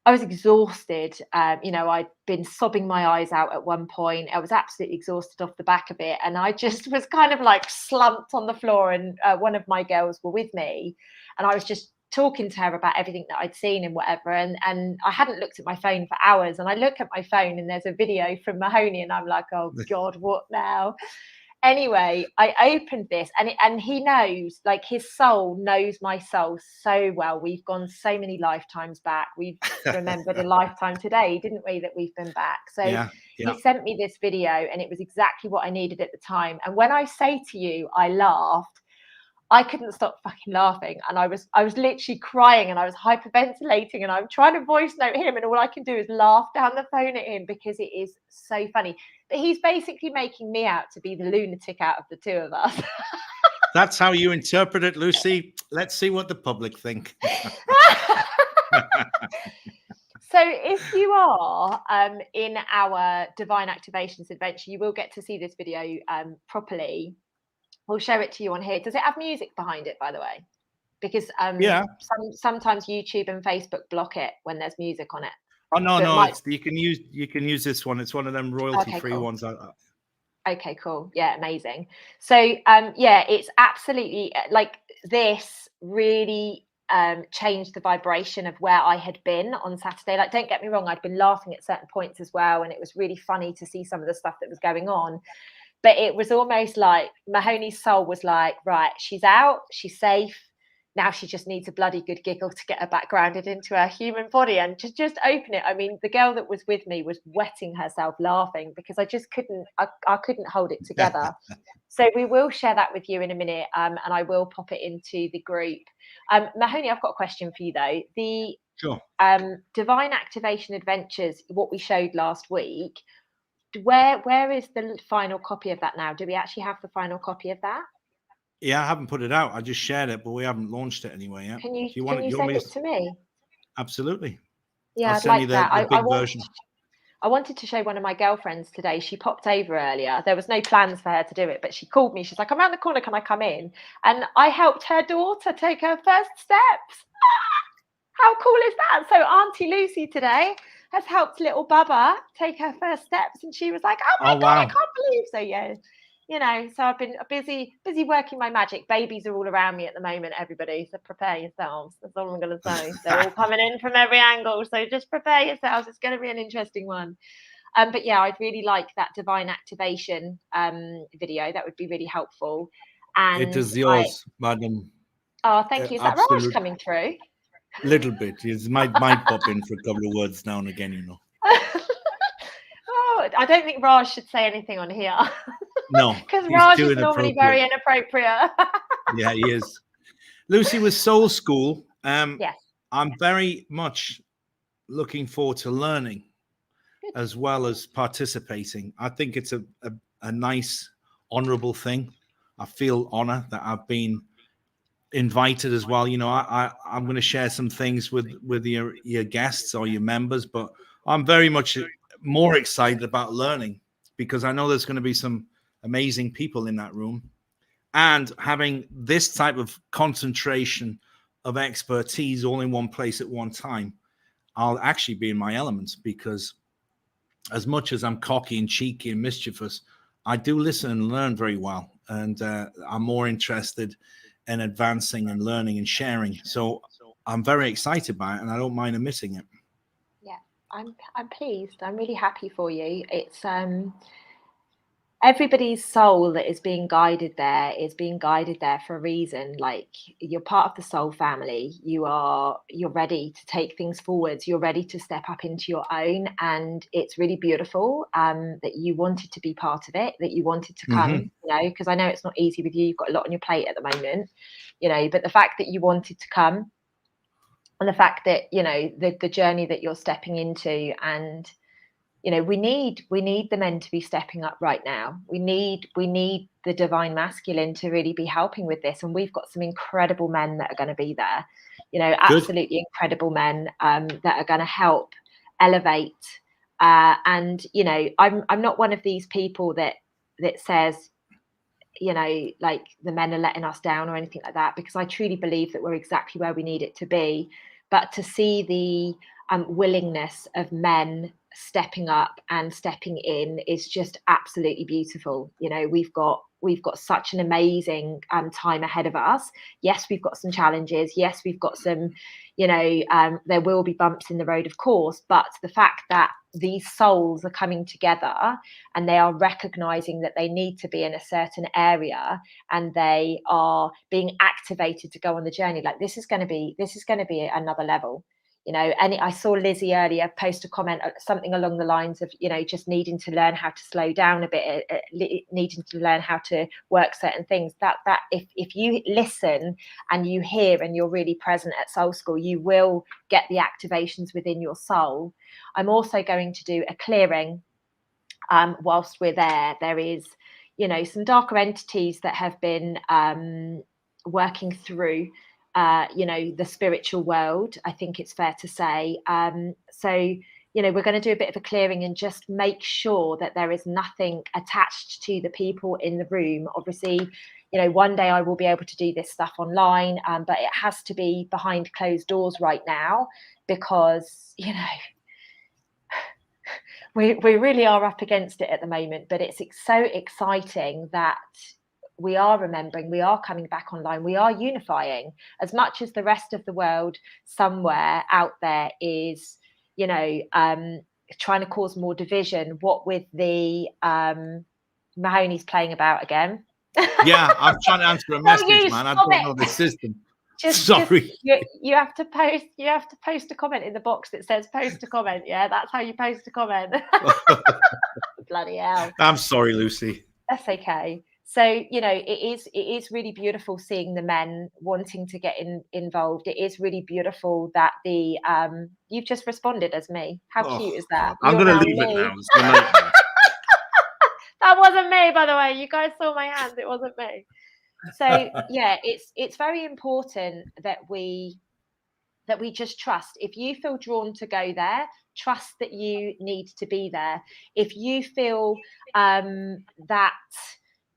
I was exhausted. I'd been sobbing my eyes out at one point. I was absolutely exhausted off the back of it. And I just was kind of slumped on the floor, and one of my girls were with me. And I was just talking to her about everything that I'd seen and whatever. And I hadn't looked at my phone for hours. And I look at my phone and there's a video from Mahoney and I'm like, oh God, what now? Anyway, I opened this and he knows, his soul knows my soul so well. We've gone so many lifetimes back. We've remembered a lifetime today, didn't we, that we've been back? So he sent me this video and it was exactly what I needed at the time. And when I say to you, I laughed, I couldn't stop fucking laughing, and I was literally crying, and I was hyperventilating, and I'm trying to voice note him, and all I can do is laugh down the phone at him because it is so funny. But he's basically making me out to be the lunatic out of the two of us. That's how you interpret it, Lucy. Let's see what the public think. So if you are in our Divine Activations adventure, you will get to see this video properly. We'll show it to you on here. Does it have music behind it, by the way? Because yeah, sometimes YouTube and Facebook block it when there's music on it. Oh no, you can use this one. It's one of them royalty-free ones. Okay, cool. Yeah, amazing. So yeah, it's absolutely like this really changed the vibration of where I had been on Saturday. Like, don't get me wrong, I'd been laughing at certain points as well, and it was really funny to see some of the stuff that was going on. But it was almost like Mahoney's soul was like, right, she's out, she's safe. Now she just needs a bloody good giggle to get her back grounded into her human body and just open it. I mean, the girl that was with me was wetting herself laughing because I just couldn't, I couldn't hold it together. So we will share that with you in a minute, and I will pop it into the group. Mahoney, I've got a question for you though. The Divine Activation Adventures, what we showed last week, where is the final copy of that now? Do we actually have the final copy of that? Yeah, I haven't put it out. I just shared it, but we haven't launched it anyway yet. Can you send it to me? Absolutely. Yeah, I'd like that. I wanted to show one of my girlfriends today. She popped over earlier. There was no plans for her to do it, but she called me. She's like, I'm around the corner. Can I come in? And I helped her daughter take her first steps. How cool is that? So Auntie Lucy today has helped little Bubba take her first steps. And she was like, oh my God, wow. I can't believe. So yeah. You know, so I've been busy working my magic. Babies are all around me at the moment, everybody. So prepare yourselves. That's all I'm going to say. They're all coming in from every angle. So just prepare yourselves. It's going to be an interesting one. But yeah, I'd really like that Divine Activation video. That would be really helpful. And it is yours, madam. Oh, thank you. Is that Raj coming through? Little bit. It might pop in for a couple of words now and again, you know. Oh, I don't think Raj should say anything on here. No, because Raj is normally very inappropriate. Yeah, he is. Lucy, with Soul School, yes, I'm very much looking forward to learning as well as participating. I think it's a nice, honorable thing. I feel honor that I've been invited as well. You know, I'm going to share some things with your guests or your members, but I'm very much more excited about learning because I know there's going to be some amazing people in that room, and having this type of concentration of expertise all in one place at one time, I'll actually be in my element, because as much as I'm cocky and cheeky and mischievous, I do listen and learn very well, and I'm more interested in advancing and learning and sharing. So I'm very excited by it, and I don't mind missing it. Yeah, I'm pleased. I'm really happy for you. It's everybody's soul that is being guided there for a reason. Like, you're part of the soul family. You're ready to take things forwards. You're ready to step up into your own, and it's really beautiful that you wanted to be part of it, that you wanted to come. You know, because I know it's not easy with you. You've got a lot on your plate at the moment. You know, but the fact that you wanted to come, and the fact that, you know, the journey that you're stepping into, and you know, we need the men to be stepping up right now. We need the divine masculine to really be helping with this, and we've got some incredible men that are going to be there. You know, absolutely incredible men that are going to help elevate. And you know, I'm not one of these people that says, you know, like the men are letting us down or anything like that, because I truly believe that we're exactly where we need it to be. But to see the willingness of men stepping up and stepping in is just absolutely beautiful. You know, we've got such an amazing time ahead of us. Yes, we've got some challenges. Yes, we've got some, you know, there will be bumps in the road, of course, but the fact that these souls are coming together and they are recognizing that they need to be in a certain area, and they are being activated to go on the journey, like this is going to be another level. you know, and I saw Lizzie earlier post a comment, something along the lines of, you know, just needing to learn how to slow down a bit, needing to learn how to work certain things. That if you listen and you hear and you're really present at Soul School, you will get the activations within your soul. I'm also going to do a clearing whilst we're there. There is, you know, some darker entities that have been working through you know, the spiritual world, I think it's fair to say. So, you know, we're going to do a bit of a clearing and just make sure that there is nothing attached to the people in the room. Obviously, you know, one day I will be able to do this stuff online, but it has to be behind closed doors right now, because, you know, we really are up against it at the moment. But it's so exciting that we are remembering, we are coming back online, we are unifying, as much as the rest of the world somewhere out there is, you know, trying to cause more division. What with the Mahoney's playing about again. Yeah, I'm trying to answer a message, man. I don't know the system. Sorry. You have to post a comment in the box that says post a comment. Yeah, that's how you post a comment. Bloody hell. I'm sorry, Lucy. That's okay. So, you know, it is really beautiful seeing the men wanting to get involved. It is really beautiful that the you've just responded as me. How cute is that? God. I'm going to leave it now. That wasn't me, by the way. You guys saw my hand. It wasn't me. So yeah, it's very important that we just trust. If you feel drawn to go there, trust that you need to be there. If you feel that,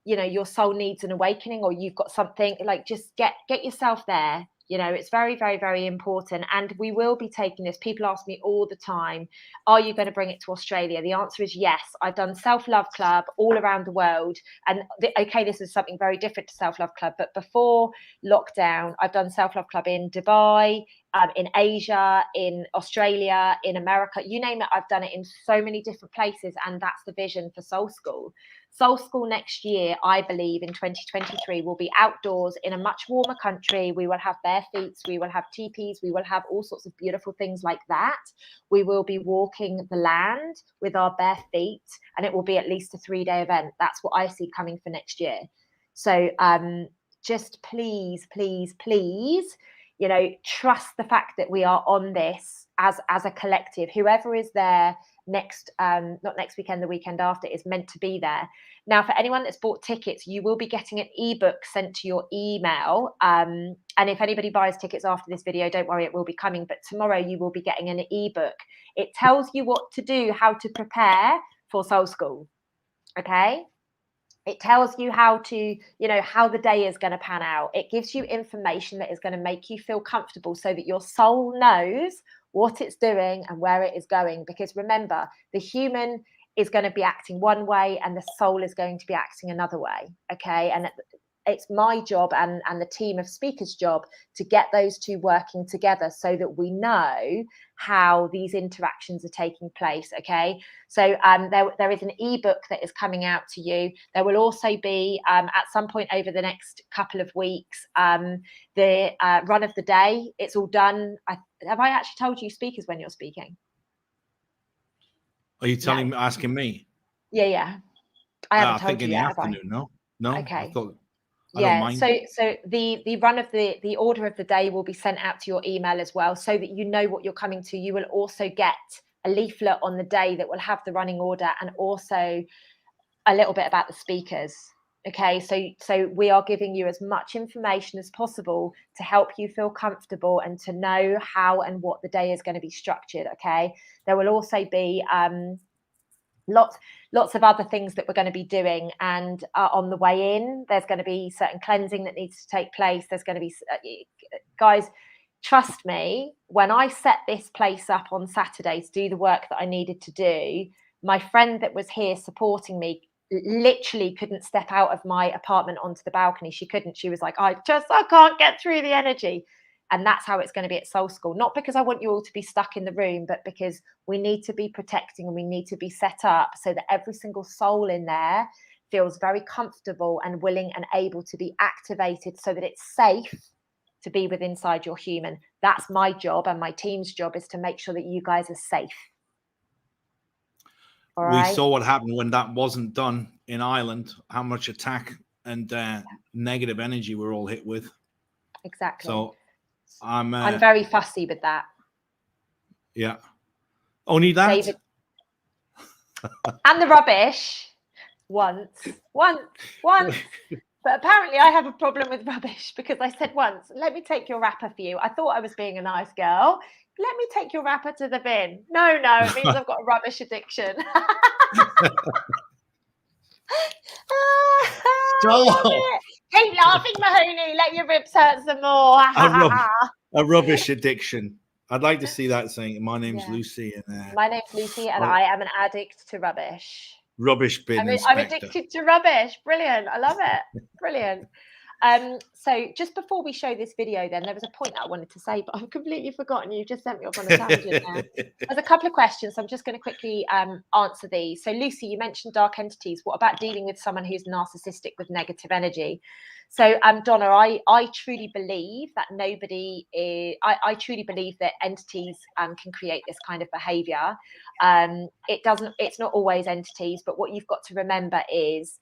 you know, your soul needs an awakening, or you've got something, like, just get yourself there. You know, it's very, very, very important. And we will be taking this. People ask me all the time, are you going to bring it to Australia? The answer is yes. I've done Self-Love Club all around the world. And okay, this is something very different to Self-Love Club. But before lockdown, I've done Self-Love Club in Dubai, in Asia, in Australia, in America, you name it. I've done it in so many different places. And that's the vision for Soul School. Soul School next year, I believe in 2023, will be outdoors in a much warmer country. We will have bare feet, we will have teepees, we will have all sorts of beautiful things like that. We will be walking the land with our bare feet, and it will be at least a 3-day event. That's what I see coming for next year. So just please, please, please, you know, trust the fact that we are on this as a collective. Whoever is there next, not next weekend, the weekend after, is meant to be there. Now, for anyone that's bought tickets, you will be getting an ebook sent to your email. And if anybody buys tickets after this video, don't worry, it will be coming. But tomorrow you will be getting an ebook. It tells you what to do, how to prepare for Soul School. Okay. It tells you how to, you know, how the day is going to pan out. It gives you information that is going to make you feel comfortable, so that your soul knows what it's doing and where it is going. Because remember, the human is going to be acting one way and the soul is going to be acting another way. Okay. And it's my job and the team of speakers' job to get those two working together, so that we know how these interactions are taking place. Okay. So there is an ebook that is coming out to you. There will also be at some point over the next couple of weeks the run of the day. It's all done. Have I actually told you speakers when you're speaking? Are you asking me? Yeah. I haven't told you in the yet, afternoon. No. Okay. I don't mind. So the run of the order of the day will be sent out to your email as well, so that you know what you're coming to. You will also get a leaflet on the day that will have the running order and also a little bit about the speakers. Okay, so we are giving you as much information as possible to help you feel comfortable and to know how and what the day is going to be structured. Okay, there will also be lots of other things that we're going to be doing, and on the way in there's going to be certain cleansing that needs to take place. There's going to be guys, trust me, when I set this place up on Saturday to do the work that I needed to do, my friend that was here supporting me literally couldn't step out of my apartment onto the balcony. She couldn't. She was like, I can't get through the energy. And that's how it's going to be at Soul School. Not because I want you all to be stuck in the room, but because we need to be protecting and we need to be set up so that every single soul in there feels very comfortable and willing and able to be activated, so that it's safe to be with inside your human. That's my job, and my team's job is to make sure that you guys are safe. All we right? saw what happened when that wasn't done in Ireland, how much attack and negative energy we're all hit with. Exactly. So I'm very fussy with that. Yeah. Only that? David. And the rubbish. Once. But apparently I have a problem with rubbish because I said once, let me take your wrapper for you. I thought I was being a nice girl. Let me take your wrapper to the bin. No, it means I've got a rubbish addiction. Keep laughing, Mahoney. Let your ribs hurt some more. A rubbish addiction. I'd like to see that saying, my name's Lucy. And, my name's Lucy, and I am an addict to rubbish. Rubbish bin I'm addicted to rubbish. Brilliant. I love it. Brilliant. So just before we show this video, then there was a point that I wanted to say, but I've completely forgotten. You just sent me off on a tangent there. There's a couple of questions. So I'm just going to quickly answer these. So Lucy, you mentioned dark entities. What about dealing with someone who's narcissistic with negative energy? So Donna, I truly believe that I truly believe that entities can create this kind of behavior. It's not always entities, but what you've got to remember is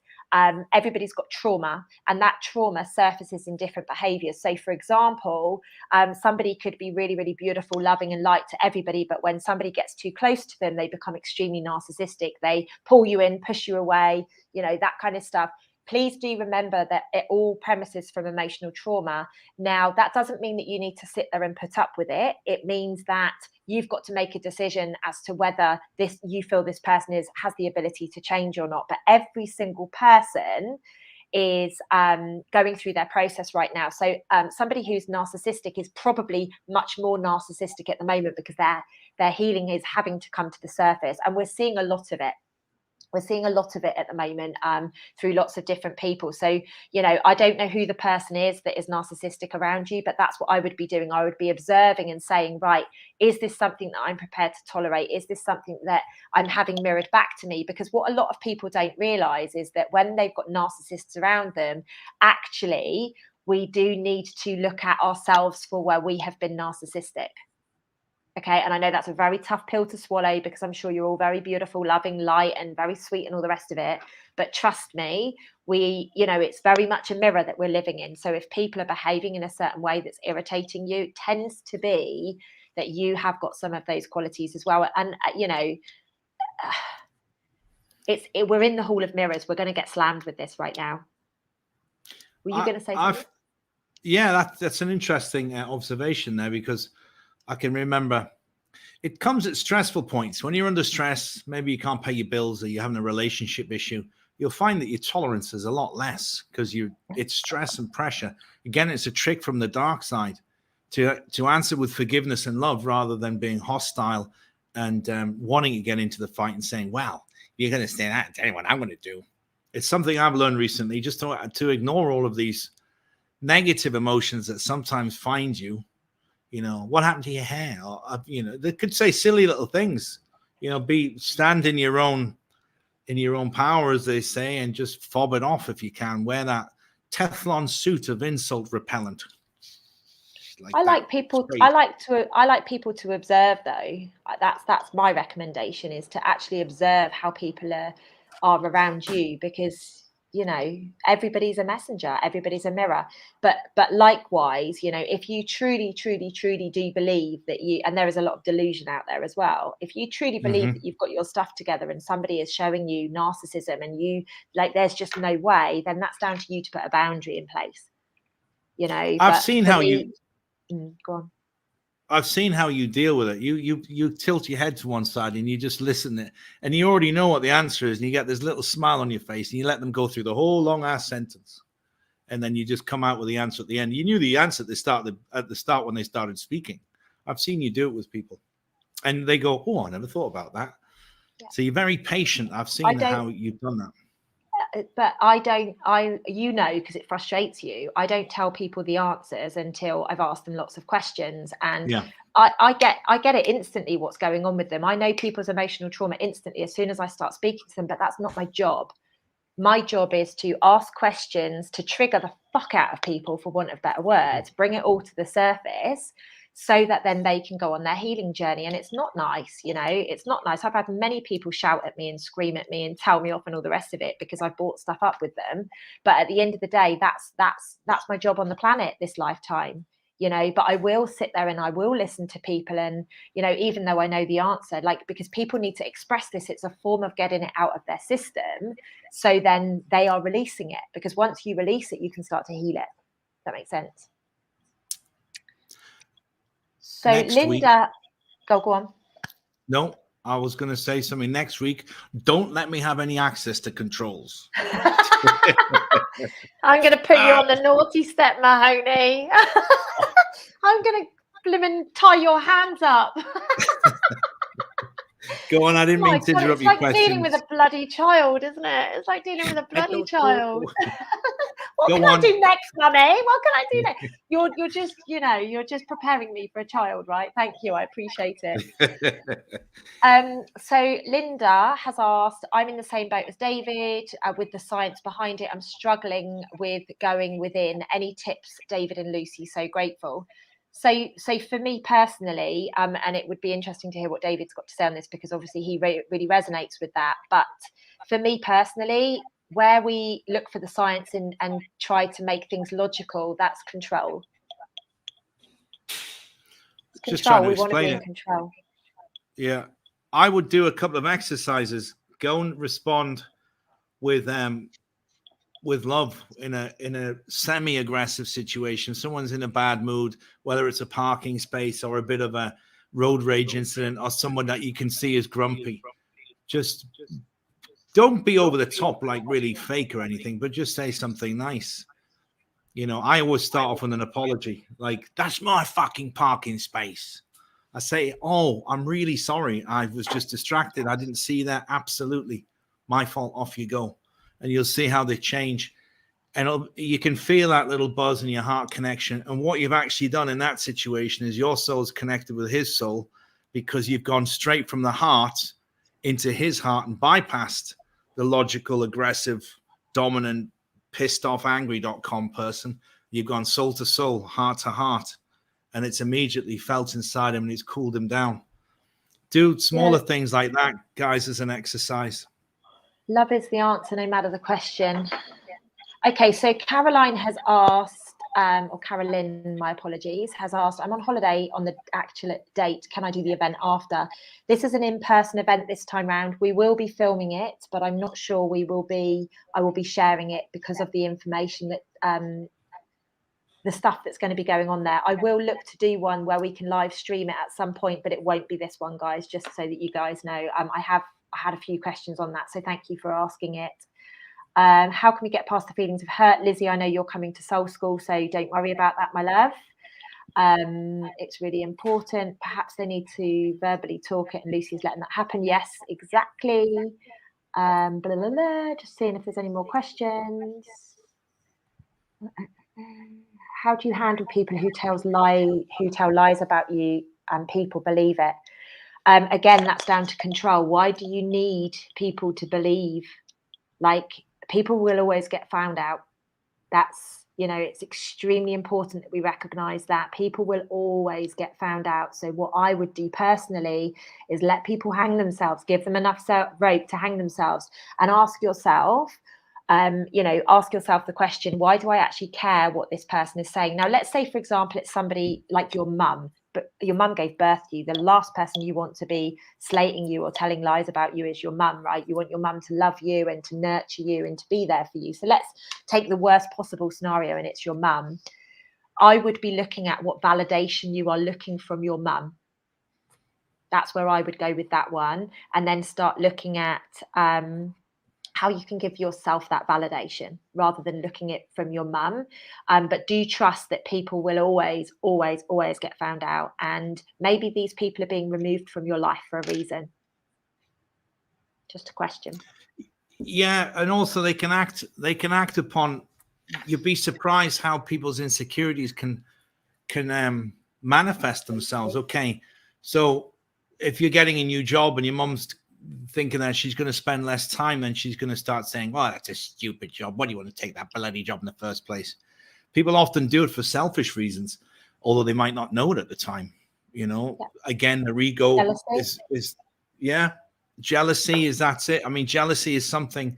everybody's got trauma, and that trauma surfaces in different behaviors. So for example, somebody could be really, really beautiful, loving and light to everybody, but when somebody gets too close to them, they become extremely narcissistic. They pull you in, push you away, that kind of stuff. Please do remember that it all premises from emotional trauma. Now, that doesn't mean that you need to sit there and put up with it. It means that you've got to make a decision as to whether you feel this person has the ability to change or not. But every single person is going through their process right now. So somebody who's narcissistic is probably much more narcissistic at the moment because their healing is having to come to the surface. And we're seeing a lot of it. We're seeing a lot of it at the moment through lots of different people. So, I don't know who the person is that is narcissistic around you, but that's what I would be doing. I would be observing and saying, right, is this something that I'm prepared to tolerate? Is this something that I'm having mirrored back to me? Because what a lot of people don't realize is that when they've got narcissists around them, actually, we do need to look at ourselves for where we have been narcissistic. Okay, and I know that's a very tough pill to swallow because I'm sure you're all very beautiful, loving, light, and very sweet and all the rest of it. But trust me, it's very much a mirror that we're living in. So if people are behaving in a certain way that's irritating you, it tends to be that you have got some of those qualities as well. And, we're in the hall of mirrors. We're going to get slammed with this right now. Were you going to say something? Yeah, that's an interesting observation there, because I can remember it comes at stressful points. When you're under stress, maybe you can't pay your bills or you're having a relationship issue, you'll find that your tolerance is a lot less because it's stress and pressure. Again, it's a trick from the dark side to answer with forgiveness and love rather than being hostile and wanting to get into the fight and saying, well, you're going to stand out and tell me what I'm going to do. It's something I've learned recently, just to ignore all of these negative emotions that sometimes find you. What happened to your hair? Or, they could say silly little things, stand in your own power, as they say, and just fob it off if you can. Wear that Teflon suit of insult repellent. I like people to observe, though. That's my recommendation, is to actually observe how people are around you, because everybody's a messenger, everybody's a mirror. But likewise, if you truly do believe that and there is a lot of delusion out there as well, if you truly believe that you've got your stuff together and somebody is showing you narcissism and you there's just no way, then that's down to you to put a boundary in place. I've seen how you go on. I've seen how you deal with it. You tilt your head to one side and you just listen, and you already know what the answer is, and you get this little smile on your face, and you let them go through the whole long ass sentence, and then you just come out with the answer at the end. You knew the answer at the start when they started speaking. I've seen you do it with people, and they go, "Oh, I never thought about that." Yeah. So you're very patient. I've seen how you've done that. But because it frustrates you, I don't tell people the answers until I've asked them lots of questions. And I get it instantly what's going on with them. I know people's emotional trauma instantly as soon as I start speaking to them, but that's not my job. My job is to ask questions to trigger the fuck out of people, for want of better words, bring it all to the surface, so that then they can go on their healing journey. And it's not nice, you know, it's not nice. I've had many people shout at me and scream at me and tell me off and all the rest of it because I bought stuff up with them. But at the end of the day, that's my job on the planet this lifetime, you know. But I will sit there and I will listen to people, and, you know, even though I know the answer, like, because people need to express this, it's a form of getting it out of their system, so then they are releasing it, because once you release it, you can start to heal it. That makes sense. So Next Linda, go on. No, I was going to say something next week. Don't let me have any access to controls. I'm going to put you on the naughty step, Mahoney. I'm going to blimmin' tie your hands up. Go on, I didn't mean to interrupt your questions. It's like dealing with a bloody child, isn't it? It's like dealing with a bloody child. What can I do next, Mummy? What can I do next? You're just, you know, you're just preparing me for a child, right? Thank you, I appreciate it. So Linda has asked, I'm in the same boat as David with the science behind it. I'm struggling with going within. Any tips, David and Lucy? So grateful. So for me personally, and it would be interesting to hear what David's got to say on this, because obviously he really resonates with that. But for me personally, where we look for the science and try to make things logical, that's control. It's control. Just trying to we want to be in it. control. Yeah, I would do a couple of exercises. Go and respond with love in a semi-aggressive situation. Someone's in a bad mood, whether it's a parking space or a bit of a road rage incident, or someone that you can see is grumpy. Just don't be over the top, like really fake or anything, but just say something nice. You know, I always start off with an apology, like, that's my fucking parking space. I say, oh, I'm really sorry. I was just distracted. I didn't see that. Absolutely. My fault. Off you go. And you'll see how they change. And you can feel that little buzz in your heart connection. And what you've actually done in that situation is your soul's connected with his soul, because you've gone straight from the heart into his heart and bypassed the logical, aggressive, dominant, pissed off, angry.com person. You've gone soul to soul, heart to heart. And it's immediately felt inside him and it's cooled him down. Do smaller things like that, guys, as an exercise. Love is the answer, no matter the question. Okay, so Caroline has asked, or Carolyn, my apologies, has asked, I'm on holiday on the actual date. Can I do the event after? This is an in-person event this time round. We will be filming it, but I'm not sure I will be sharing it because of the information that, the stuff that's going to be going on there. I will look to do one where we can live stream it at some point, but it won't be this one, guys, just so that you guys know. I had a few questions on that, so thank you for asking it. How can we get past the feelings of hurt? Lizzie, I know you're coming to Soul School, so don't worry about that, my love. It's really important. Perhaps they need to verbally talk it, and Lucy's letting that happen. Yes, exactly. Blah, blah, blah. Just seeing if there's any more questions. How do you handle people who tell lies about you and people believe it? Again, that's down to control. Why do you need people to believe? Like, people will always get found out. That's, you know, it's extremely important that we recognize that people will always get found out. So what I would do personally is let people hang themselves, give them enough rope to hang themselves, and ask yourself, ask yourself the question, why do I actually care what this person is saying? Now, let's say, for example, it's somebody like your mum, but your mum gave birth to you. The last person you want to be slating you or telling lies about you is your mum, right? You want your mum to love you and to nurture you and to be there for you. So let's take the worst possible scenario and it's your mum. I would be looking at what validation you are looking from your mum. That's where I would go with that one. And then start looking at how you can give yourself that validation rather than looking at it from your mum. But do trust that people will always, always, always get found out. And maybe these people are being removed from your life for a reason. Just a question. Yeah, and also they can act upon. You'd be surprised how people's insecurities can manifest themselves. Okay, so if you're getting a new job and your mum's thinking that she's going to spend less time, then she's going to start saying, "Oh, that's a stupid job. Why do you want to take that bloody job in the first place?" People often do it for selfish reasons, although they might not know it at the time. You know, again, their ego is jealousy is that's it. I mean, jealousy is something,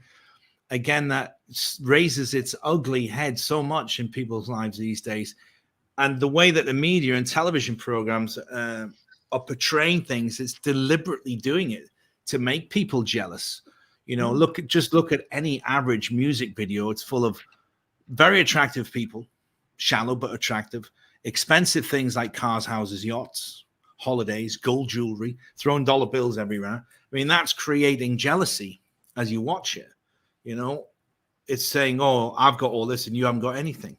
again, that raises its ugly head so much in people's lives these days. And the way that the media and television programs are portraying things, it's deliberately doing it to make people jealous. You know, look at any average music video. It's full of very attractive people, shallow but attractive, expensive things like cars, houses, yachts, holidays, gold jewelry, throwing dollar bills everywhere. I mean, that's creating jealousy as you watch it. You know, it's saying, "Oh, I've got all this and you haven't got anything."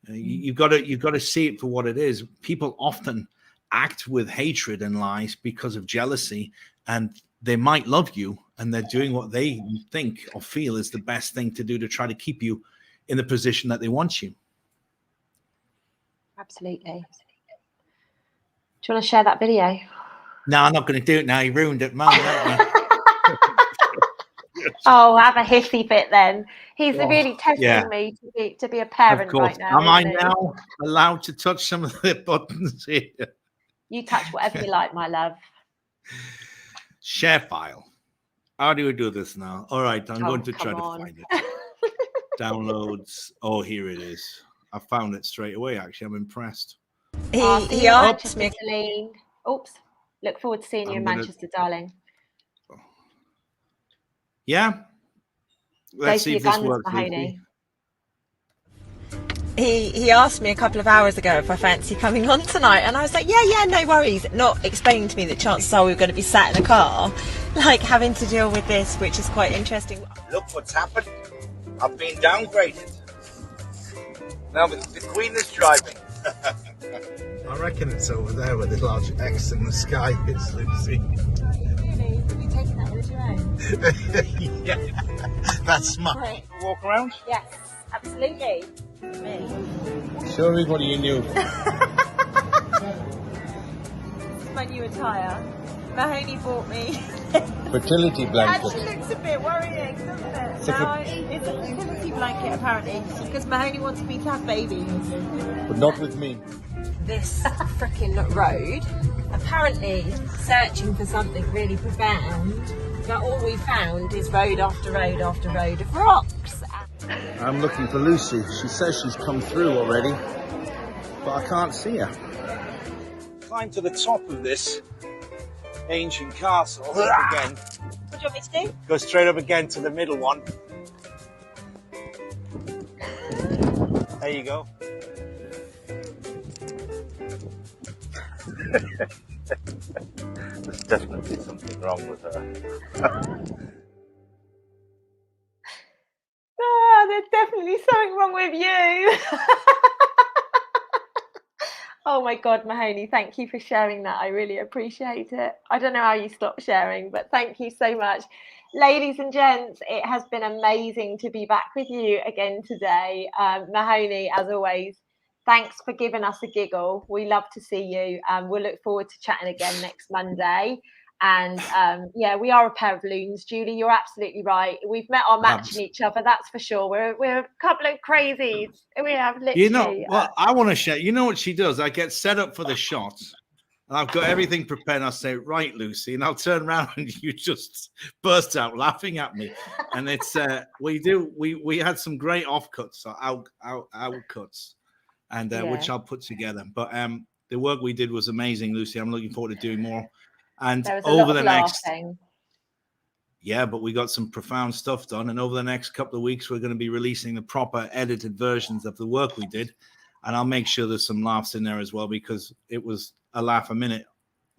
You've got to see it for what it is. People often act with hatred and lies because of jealousy, and they might love you, and they're doing what they think or feel is the best thing to do to try to keep you in the position that they want you. Absolutely. Do you want to share that video? No, I'm not going to do it now. You ruined it, man. Oh, have a hissy fit then. He's really testing me to be a parent right now. Am I now allowed to touch some of the buttons here? You touch whatever you like, my love. Share file. How do we do this now? All right, I'm going to try to find it. Downloads. Oh, here it is. I found it straight away, actually. I'm impressed. He asked me. Oops. Look forward to seeing you in Manchester, darling. Yeah. Let's see if this works. Mahoney. He asked me a couple of hours ago if I fancy coming on tonight, and I was like, yeah, no worries. Not explaining to me that chances are we're going to be sat in a car, like having to deal with this, which is quite interesting. Look what's happened. I've been downgraded. Now the Queen is driving. I reckon it's over there where the large X in the sky is, Lucy. Really? Have you taken that with your own? Yeah, that's smart. Right. Walk around? Yes, absolutely. Me. Show everybody you knew. This is my new attire. Mahoney bought me. Fertility blanket. Actually looks a bit worrying, doesn't it? It's a fertility blanket apparently, because Mahoney wants me to have babies. But not with me. This frickin' road, apparently searching for something really profound, but all we found is road after road after road of rocks. I'm looking for Lucy. She says she's come through already, but I can't see her. Climb to the top of this ancient castle again. What do you want me to do? Go straight up again to the middle one. There you go. There's definitely something wrong with her. There's definitely something wrong with you. Oh my God, Mahoney, thank you for sharing that. I really appreciate it. I don't know how you stopped sharing, but thank you so much. Ladies and gents, it has been amazing to be back with you again today. Mahoney, as always, thanks for giving us a giggle. We love to see you. We'll look forward to chatting again next Monday. And yeah, we are a pair of loons. Julie, you're absolutely right. We've met our match in each other, that's for sure. We're a couple of crazies. We have literally. You know what I want to share? You know what she does? I get set up for the shot, and I've got everything prepared. And I'll say, "Right, Lucy," and I'll turn around, and you just burst out laughing at me. And it's we had some great offcuts or out cuts, and which I'll put together. But the work we did was amazing, Lucy. I'm looking forward to doing more. And over the next, but we got some profound stuff done. And over the next couple of weeks, we're going to be releasing the proper edited versions of the work we did. And I'll make sure there's some laughs in there as well, because it was a laugh a minute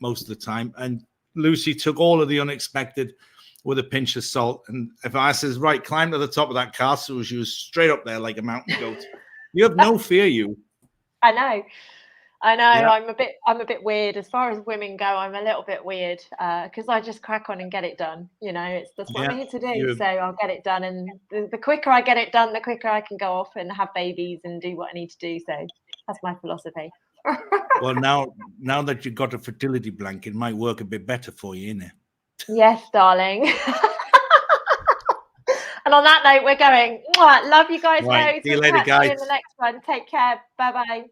most of the time. And Lucy took all of the unexpected with a pinch of salt. And if I says, right, climb to the top of that castle, she was straight up there like a mountain goat. You have no fear, you. I know. Yeah. I'm a bit weird as far as women go. I'm a little bit weird because I just crack on and get it done. You know, that's what I'm here to do. So I'll get it done, and the quicker I get it done, the quicker I can go off and have babies and do what I need to do. So that's my philosophy. Well, now that you've got a fertility blanket, it might work a bit better for you, innit? Yes, darling. And on that note, we're going. Mwah, love you guys Right. loads. See you We'll later, catch you in guys. the next one. Take care. Bye-bye.